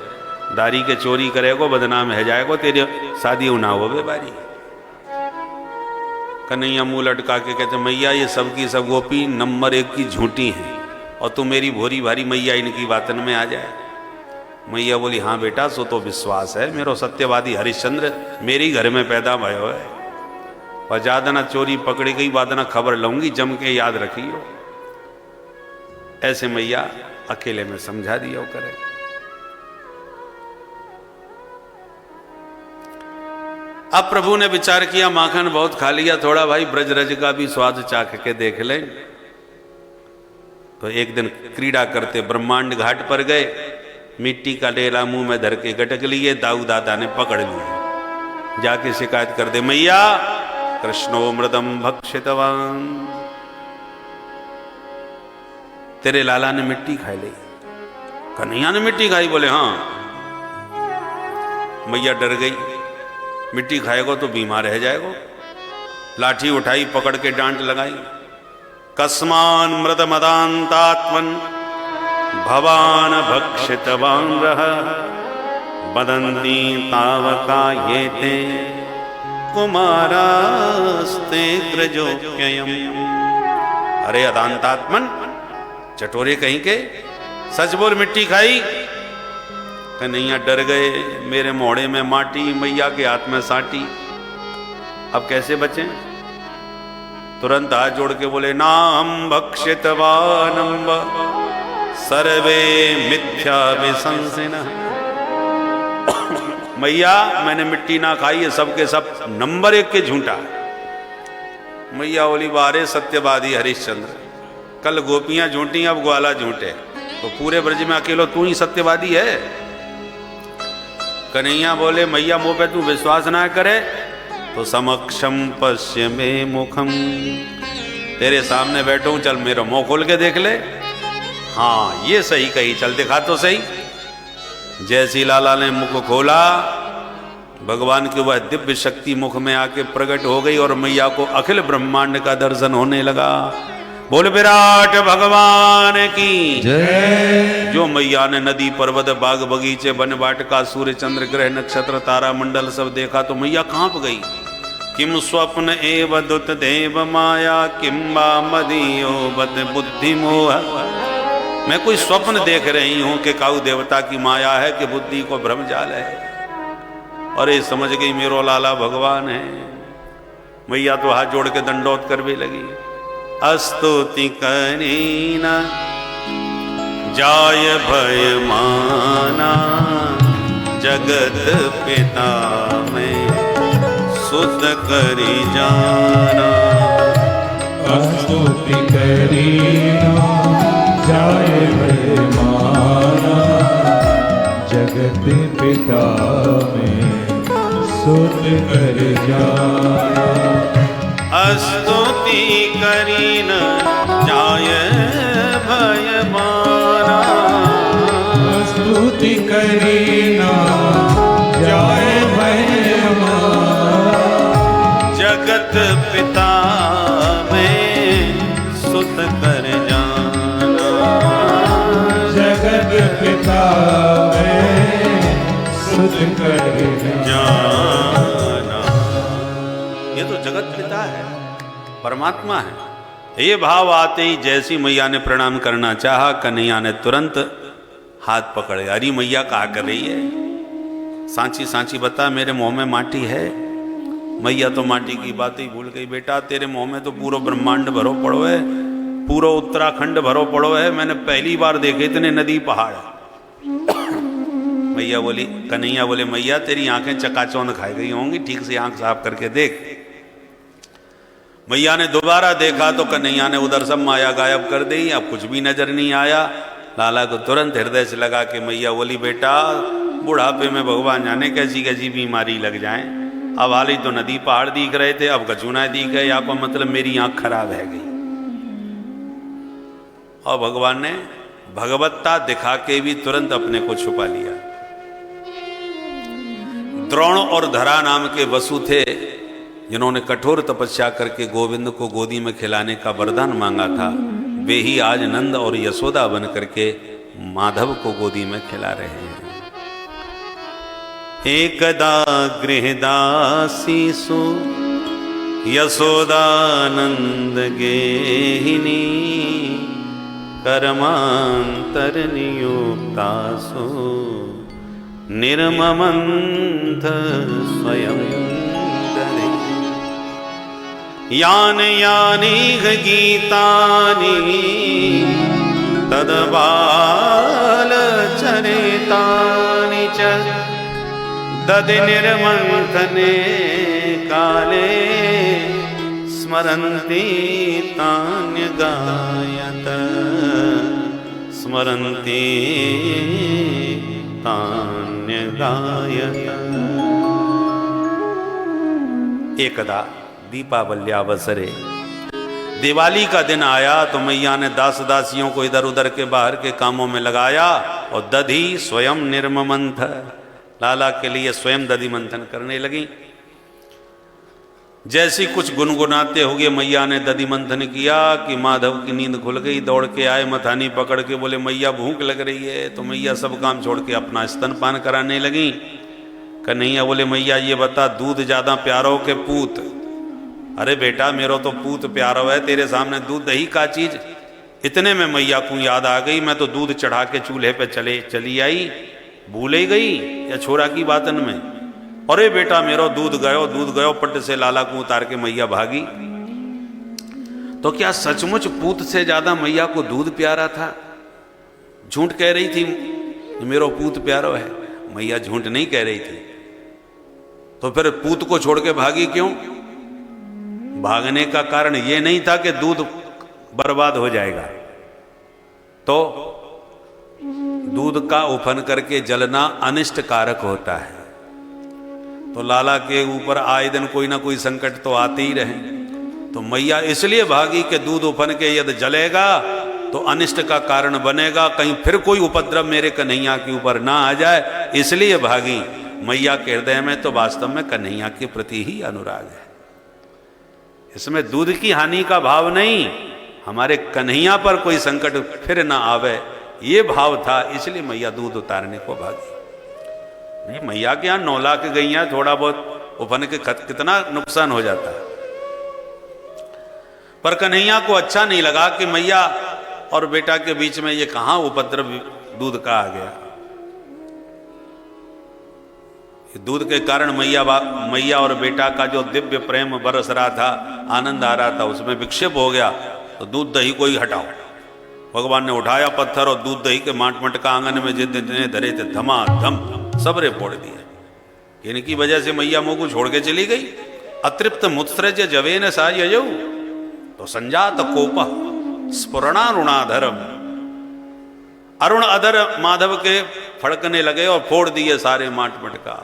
दारी के चोरी करेगो बदनाम है जाएगो, तेरे शादी ना हो बारी। कन्हैया मुंह लटका के कहते मैया ये सब की सब गोपी नंबर 1 की झूठी हैं और तू मेरी भोरी भारी मैया इनकी बातन में आ जाए। मैया बोली हाँ बेटा सो तो विश्वास है, मेरो सत्यवादी हरिश्चंद्र मेरे घर में पैदा भयो है और ज्यादा ना चोरी पकड़ी गई बाद ना खबर लूंगी, जम के याद रखियो। ऐसे मैया अकेले में समझा दिया करे। अब प्रभु ने विचार किया माखन बहुत खा लिया, थोड़ा भाई ब्रज रज का भी स्वाद चाख के देख ले। तो एक दिन क्रीड़ा करते ब्रह्मांड घाट पर गए, मिट्टी का डेला मुंह में धर के गटक लिए, दाऊ दादा ने पकड़ लिया। जाके शिकायत कर दे मैया कृष्णो मृदम भक्षितवान, तेरे लाला ने मिट्टी खाई ली। कन्हैया ने मिट्टी खाई? बोले हाँ। मैया डर गई, मिट्टी खाएगो तो बीमार रह जाएगो। लाठी उठाई पकड़ के डांट लगाई। कस्मान मृद मदांतात्मन भवान भक्षितवान रह बदंती तावका ये ते कुमारास्ते ग्रजोप्ययम्। अरे अदांतात्मन, चटोरे कहीं के, सच बोल मिट्टी खाई? कन्हैया डर गए, मेरे मोड़े में माटी, मैया के हाथ में साटी, अब कैसे बचें? तुरंत हाथ जोड़ के बोले नाम भक्षितवानम्ब सर्वे मिथ्या विशंसिनः। मैया मैंने मिट्टी ना खाई है, सबके सब नंबर 1 के झूठा। मैया बोली बारे सत्यवादी हरिश्चंद्र, कल गोपियां झूठी अब ग्वाला झूठे, तो पूरे ब्रज में अकेलो तू ही सत्यवादी है। कन्हैया बोले मैया मुँह पे तू विश्वास ना करे तो समक्षम पश्य में मुखम, तेरे सामने बैठो हूं, चल मेरा मुंह खोल के देख ले। हाँ ये सही कही, चल दिखा तो सही। जैसी लाला ने मुख खोला, भगवान की वह दिव्य शक्ति मुख में आके प्रकट हो गई और मैया को अखिल ब्रह्मांड का दर्शन होने लगा। बोल विराट भगवान की जय। जो मैया ने नदी पर्वत बाग बगीचे वन वाटिका सूर्य चंद्र ग्रह नक्षत्र तारा मंडल सब देखा तो मैया कांप गई। किम स्वप्न एव दुत देव माया किम बा मदीयो बद बुद्धि मोह। मैं कोई स्वप्न देख रही हूं कि काऊ देवता की माया है कि बुद्धि को भ्रम जाल है। और ये समझ गई मेरो लाला भगवान है। मैया तो हाथ जोड़ के दंडोत कर भी लगी। स्तुति करीना जाय भय माना जगत पिता में सुत करी जाना। स्तुति करीना जाय भय माना जगत पिता में सुत कर जाना। स्तुति करीन जाय भय माना। स्तुति करीना जाय भय माना जगत पिता में सुत कर जाना। जगत पिता में सुत कर जाना। ये तो जगत पिता है, परमात्मा है। ये भाव आते ही जैसी मैया ने प्रणाम करना चाहा, कन्हैया ने तुरंत हाथ पकड़े। अरे मैया कहा कर रही है? सांची सांची बता, मेरे मुंह में माटी है। मैया तो माटी की बात ही भूल गई। बेटा तेरे मुंह में तो पूरा ब्रह्मांड भरो पड़ो है, पूरा उत्तराखंड भरो पड़ो है। मैंने पहली बार देखे इतने नदी पहाड़। मैया बोली, कन्हैया बोले मैया तेरी आंखें चकाचौंध खाई गई होंगी, ठीक से आंख साफ करके देख। मैया ने दोबारा देखा तो कन्हैया ने उधर सब माया गायब कर दी। अब कुछ भी नजर नहीं आया। लाला को तुरंत हृदय से लगा के मैया बोली बेटा बुढ़ापे में भगवान जाने कैसी कैसी बीमारी लग जाए। अब हाल ही तो नदी पहाड़ दिख रहे थे, अब कचूना दिख गए। आपको मतलब मेरी आंख खराब है गई। और भगवान ने भगवत्ता दिखा के भी तुरंत अपने को छुपा लिया। द्रोण और धरा नाम के वसु थे जिन्होंने कठोर तपस्या करके गोविंद को गोदी में खिलाने का वरदान मांगा था। वे ही आज नंद और यशोदा बन करके माधव को गोदी में खिला रहे हैं। एकदा गृहदासीसु यशोदानंद गेहिनी कर्मांतर नियुक्तासु निर्ममंथ स्वयं दरे। यान यानि गीतानि तद्बाल चरितानि च दधि निर्मंथने काले स्मरन्ति तान्य गायत स्मरन्ति तान्य गायत। एकदा दीपावल्यावसरे दिवाली का दिन आया तो मैया ने दास दासियों को इधर उधर के बाहर के कामों में लगाया और दधी स्वयं निर्ममंथ, लाला के लिए स्वयं दधि मंथन करने लगी। जैसी कुछ गुनगुनाते हुए मैया ने दधि मंथन किया कि माधव की नींद खुल गई। दौड़ के आए, मथानी पकड़ के बोले मैया भूख लग रही है। तो मैया सब काम छोड़ के अपना स्तनपान कराने लगी। कन्हैया बोले मैया ये बता दूध ज्यादा प्यारो के पूत? अरे बेटा मेरो तो पूत प्यारो है, तेरे सामने दूध दही का चीज। इतने में मैया को याद आ गई, मैं तो दूध चढ़ा के चूल्हे पे चली आई, भूल ही गई या छोरा की बातन में। अरे बेटा मेरो दूध गयो पट से लाला को उतार के मैया भागी। तो क्या सचमुच पूत से ज्यादा मैया को दूध प्यारा था? झूठ कह रही थी मेरो पूत प्यारो है? मैया झूठ नहीं कह रही थी। तो फिर पूत को छोड़ के भागी क्यों? भागने का कारण यह नहीं था कि दूध बर्बाद हो जाएगा, तो दूध का उफन करके जलना अनिष्ट कारक होता है। तो लाला के ऊपर आए दिन कोई ना कोई संकट तो आते ही रहे। तो मैया इसलिए भागी कि दूध उफन के यदि जलेगा तो अनिष्ट का कारण बनेगा, कहीं फिर कोई उपद्रव मेरे कन्हैया के ऊपर ना आ जाए, इसलिए भागी। मैया के हृदय में तो वास्तव में कन्हैया के प्रति ही अनुराग है। इसमें दूध की हानि का भाव नहीं, हमारे कन्हैया पर कोई संकट फिर ना आवे, ये भाव था। इसलिए मैया दूध उतारने को भागी। नहीं, मैया के यहां 9 लाख गैया, थोड़ा बहुत उफन के कितना नुकसान हो जाता है। पर कन्हैया को अच्छा नहीं लगा कि मैया और बेटा के बीच में ये कहां उपद्रव दूध का आ गया। दूध के कारण मैया और बेटा का जो दिव्य प्रेम बरस रहा था, आनंद आ रहा था, उसमें विक्षेप हो गया। तो दूध दही को ही हटाओ। भगवान ने उठाया पत्थर और दूध दही के माट मटका आंगन में जितने धरे थे धमाधम सबरे फोड़ दिए। इनकी वजह से मैया मुंह को छोड़ के चली गई। अतृप्त मुत्सृज जवेन साययौ तो संजात कोप स्फुरणारुणाधरम। अरुण अधर माधव के फड़कने लगे और फोड़ दिए सारे माट मटका।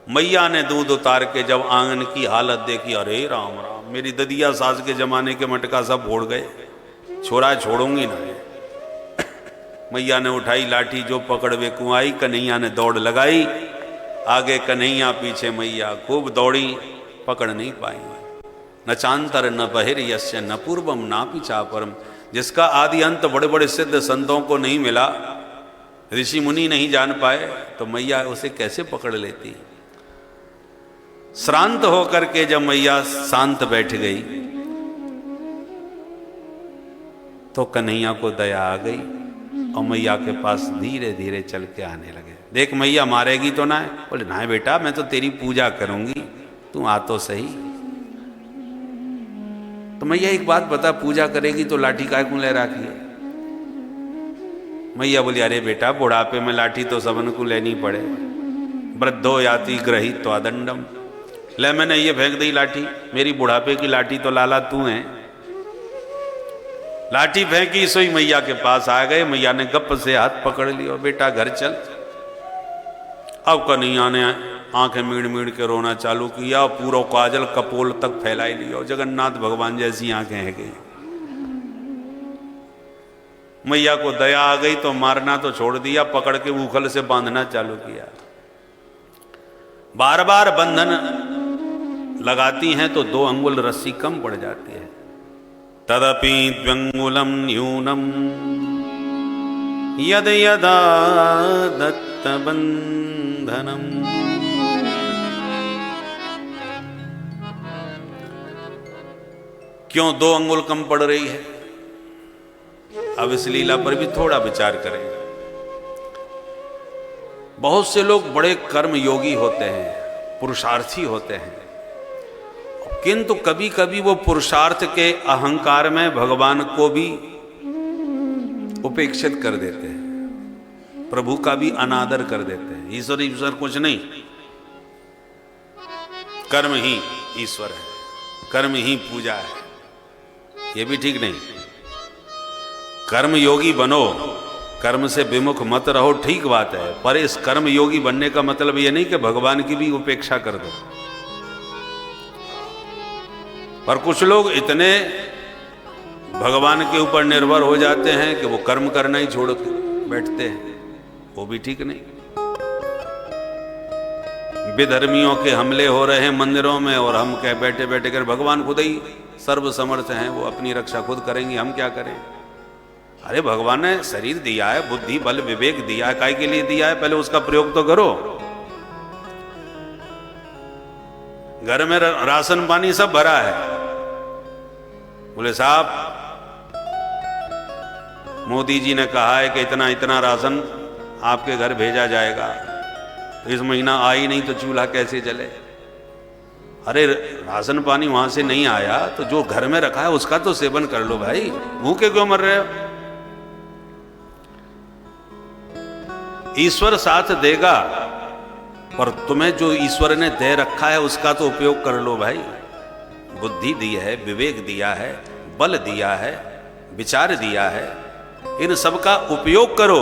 मैया ने दूध उतार के जब आंगन की हालत देखी, अरे राम राम, मेरी ददिया सास के जमाने के मटका सब फोड़ गए, छोरा छोड़ूंगी ना। मैया ने उठाई लाठी, जो पकड़वे को आई। कन्हैया ने दौड़ लगाई, आगे कन्हैया पीछे मैया, खूब दौड़ी, पकड़ नहीं पाई। न चांतर न बहिर यस्य न पूर्वम नापि चापरम। जिसका आदि अंत बड़े बड़े सिद्ध संतों को नहीं मिला, ऋषि मुनि नहीं जान पाए, तो मैया उसे कैसे पकड़ लेती। श्रांत होकर के जब मैया शांत बैठ गई तो कन्हैया को दया आ गई और मैया के पास धीरे धीरे चल के आने लगे। देख मैया मारेगी तो ना है? बोले ना बेटा, मैं तो तेरी पूजा करूंगी, तू आ तो सही। तो मैया एक बात बता, पूजा करेगी तो लाठी काय को ले रखी है? मैया बोली अरे बेटा, बुढ़ापे में लाठी तो सबन को लेनी पड़े। वृद्धो याति ग्रहित तो अदंडम। ले मैंने ये फेंक दी लाठी, मेरी बुढ़ापे की लाठी तो लाला तू है। लाठी फेंकी, सोई मैया के पास आ गए। मैया ने गप से हाथ पकड़ लिया, बेटा घर चल। अब कन्हैया ने आंखें मीड़ मीड़ के रोना चालू किया, पूरा काजल कपोल तक फैलाई लिया। जगन्नाथ भगवान जैसी आंखें है गई। मैया को दया आ गई तो मारना तो छोड़ दिया, पकड़ के उखल से बांधना चालू किया। बार बार बंधन लगाती हैं तो 2 अंगुल रस्सी कम पड़ जाती है। तदपि द्व्यंगुलम न्यूनम यद यदा दत्त बंधनम। क्यों 2 अंगुल कम पड़ रही है? अब इस लीला पर भी थोड़ा विचार करें। बहुत से लोग बड़े कर्म योगी होते हैं, पुरुषार्थी होते हैं, किंतु कभी कभी वो पुरुषार्थ के अहंकार में भगवान को भी उपेक्षित कर देते हैं, प्रभु का भी अनादर कर देते हैं। ईश्वर कुछ नहीं, कर्म ही ईश्वर है, कर्म ही पूजा है। ये भी ठीक नहीं। कर्म योगी बनो, कर्म से विमुख मत रहो, ठीक बात है, पर इस कर्म योगी बनने का मतलब ये नहीं कि भगवान की भी उपेक्षा कर दो। पर कुछ लोग इतने भगवान के ऊपर निर्भर हो जाते हैं कि वो कर्म करना ही छोड़ बैठते हैं, वो भी ठीक नहीं। विधर्मियों के हमले हो रहे हैं मंदिरों में और हम कह बैठे बैठे कर भगवान खुद ही सर्व समर्थ हैं, वो अपनी रक्षा खुद करेंगे, हम क्या करें। अरे भगवान ने शरीर दिया है, बुद्धि बल विवेक दिया है, काय के लिए दिया है, पहले उसका प्रयोग तो करो। घर में राशन पानी सब भरा है, बोले साहब मोदी जी ने कहा है कि इतना इतना राशन आपके घर भेजा जाएगा, तो इस महीना आ ही नहीं तो चूल्हा कैसे जले। अरे राशन पानी वहां से नहीं आया तो जो घर में रखा है उसका तो सेवन कर लो भाई, भूखे क्यों मर रहे हो। ईश्वर साथ देगा, पर तुम्हें जो ईश्वर ने दे रखा है उसका तो उपयोग कर लो भाई। बुद्धि दी है, विवेक दिया है, बल दिया है, विचार दिया है, इन सब का उपयोग करो।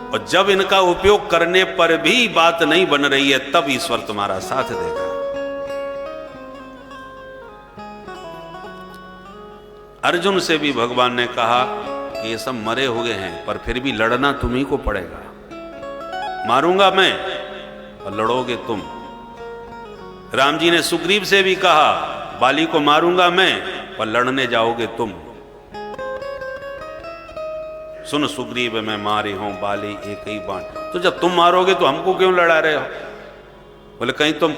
और जब इनका उपयोग करने पर भी बात नहीं बन रही है तब ईश्वर तुम्हारा साथ देगा। अर्जुन से भी भगवान ने कहा कि ये सब मरे हुए हैं पर फिर भी लड़ना तुम्ही को पड़ेगा, मारूंगा मैं और लड़ोगे तुम। राम जी ने सुग्रीव से भी कहा बाली को मारूंगा मैं पर लड़ने जाओगे तुम। सुन सुग्रीव मैं मारे हूं बाली एक ही बाण, तो जब तुम मारोगे तो हमको क्यों लड़ा रहे हो। बोले कहीं तुम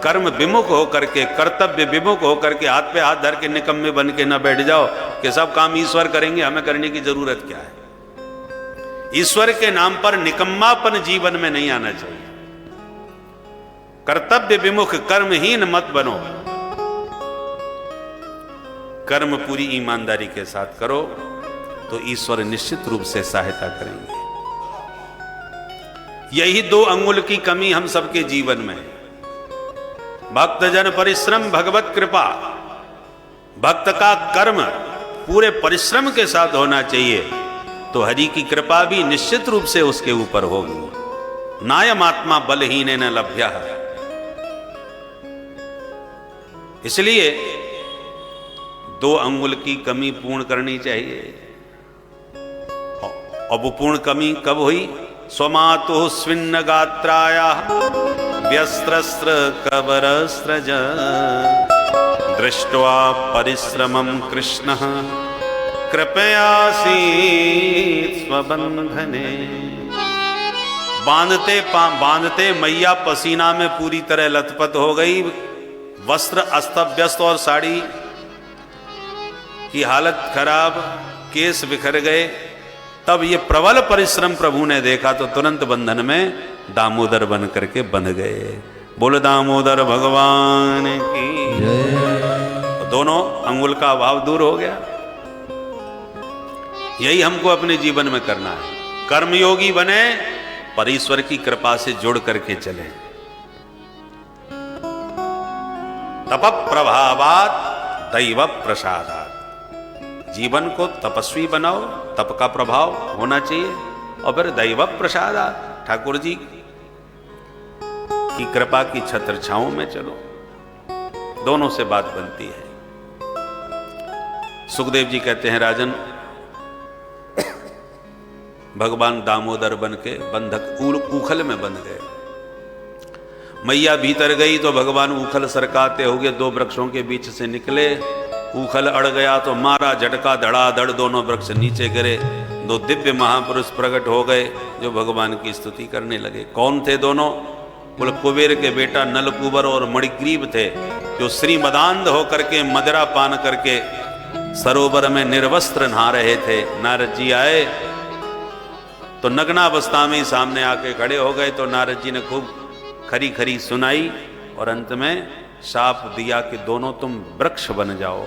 कर्म विमुख हो करके, कर्तव्य विमुख हो करके हाथ पे हाथ धर के निकम्मे बन के न बैठ जाओ कि सब काम ईश्वर करेंगे, हमें करने की जरूरत क्या है। ईश्वर के नाम पर निकम्मापन जीवन में नहीं आना चाहिए। कर्तव्य विमुख कर्महीन मत बनो, कर्म पूरी ईमानदारी के साथ करो तो ईश्वर निश्चित रूप से सहायता करेंगे। यही 2 अंगुल की कमी हम सबके जीवन में है। भक्तजन परिश्रम भगवत कृपा। भक्त का कर्म पूरे परिश्रम के साथ होना चाहिए तो हरि की कृपा भी निश्चित रूप से उसके ऊपर होगी। नायम आत्मा बलहीन न लभ्य। इसलिए 2 अंगुल की कमी पूर्ण करनी चाहिए। और वो पूर्ण कमी कब हुई। स्वमातु स्विन्न गात्राया व्यस्त्रस्त्र कबरस्त्रज दृष्ट्वा परिश्रमं कृष्ण कृपयासी स्वबंधने। बांधते मैया पसीना में पूरी तरह लथपथ हो गई, वस्त्र अस्त व्यस्त और साड़ी की हालत खराब, केस बिखर गए। तब ये प्रबल परिश्रम प्रभु ने देखा तो तुरंत बंधन में दामोदर बन करके बंध गए। बोल दामोदर भगवान की जय। तो दोनों अंगुल का अभाव दूर हो गया। यही हमको अपने जीवन में करना है। कर्मयोगी बने पर ईश्वर की कृपा से जुड़ करके चले। तप प्रभावात दैव प्रसादात। जीवन को तपस्वी बनाओ, तप का प्रभाव होना चाहिए। और फिर दैव प्रसादात, ठाकुर जी की कृपा की छत्र छांव में चलो। दोनों से बात बनती है। सुखदेव जी कहते हैं राजन, भगवान दामोदर बन के बंधक ऊखल में बंध गए। मैया भीतर गई तो भगवान ऊखल सरकाते हुए 2 वृक्षों के बीच से निकले। ऊखल अड़ गया तो मारा झटका, धड़ाधड़ दोनों वृक्ष नीचे गिरे। 2 दिव्य महापुरुष प्रकट हो गए जो भगवान की स्तुति करने लगे। कौन थे दोनों? बोले कुबेर के बेटा नलकुबर और मणिग्रीव थे, जो श्रीमदांध होकर के मदिरा पान करके सरोवर में निर्वस्त्र नहा रहे थे। नारद जी आए तो नग्नावस्था में ही सामने आके खड़े हो गए। तो नारद जी ने खूब खरी खरी सुनाई और अंत में शाप दिया कि दोनों तुम वृक्ष बन जाओ।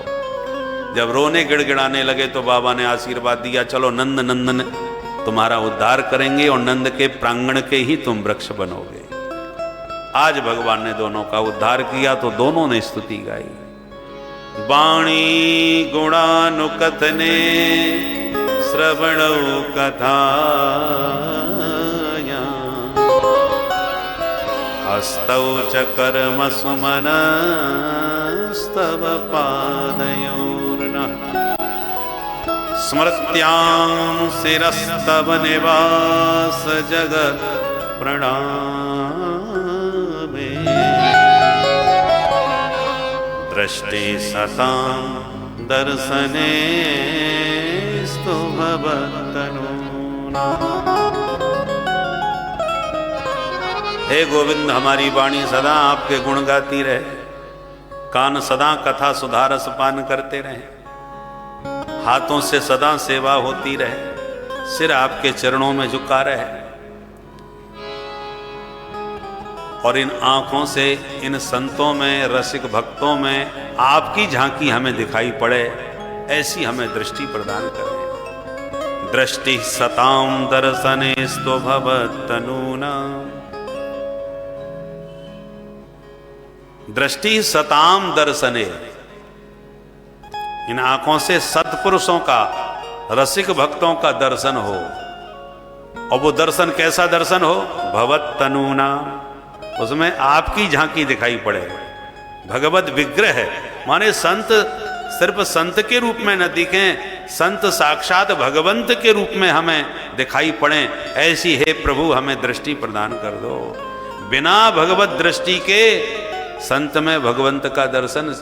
जब रोने गिड़गिड़ाने लगे तो बाबा ने आशीर्वाद दिया, चलो नंद नंदन तुम्हारा उद्धार करेंगे और नंद के प्रांगण के ही तुम वृक्ष बनोगे। आज भगवान ने दोनों का उद्धार किया तो दोनों ने स्तुति गाई। वाणी गुणानुकथने श्रवणौ कथाया हस्तौ च कर्म सुमनस्तव पादयोर्नः स्मृत्यां शिरस्तव निवास जगत् प्रणाम दृष्टि सतां दर्शने स्तु भवत्तनूना। हे गोविंद, हमारी वाणी सदा आपके गुण गाती रहे, कान सदा कथा सुधारस पान करते रहे, हाथों से सदा सेवा होती रहे, सिर आपके चरणों में झुका रहे, और इन आंखों से इन संतों में, रसिक भक्तों में आपकी झांकी हमें दिखाई पड़े, ऐसी हमें दृष्टि प्रदान करें। दृष्टि सतां दर्शनेस्तु भवत्तनूना। दृष्टि सताम दर्शने, इन आंखों से सत्पुरुषों का, रसिक भक्तों का दर्शन हो। और वो दर्शन कैसा दर्शन हो? भवत्तनूना, उसमें आपकी झांकी दिखाई पड़े। भगवत विग्रह है, माने संत सिर्फ संत के रूप में न दिखें, संत साक्षात भगवंत के रूप में हमें दिखाई पड़े, ऐसी हे प्रभु हमें दृष्टि प्रदान कर दो। बिना भगवत दृष्टि के संत में भगवंत का दर्शन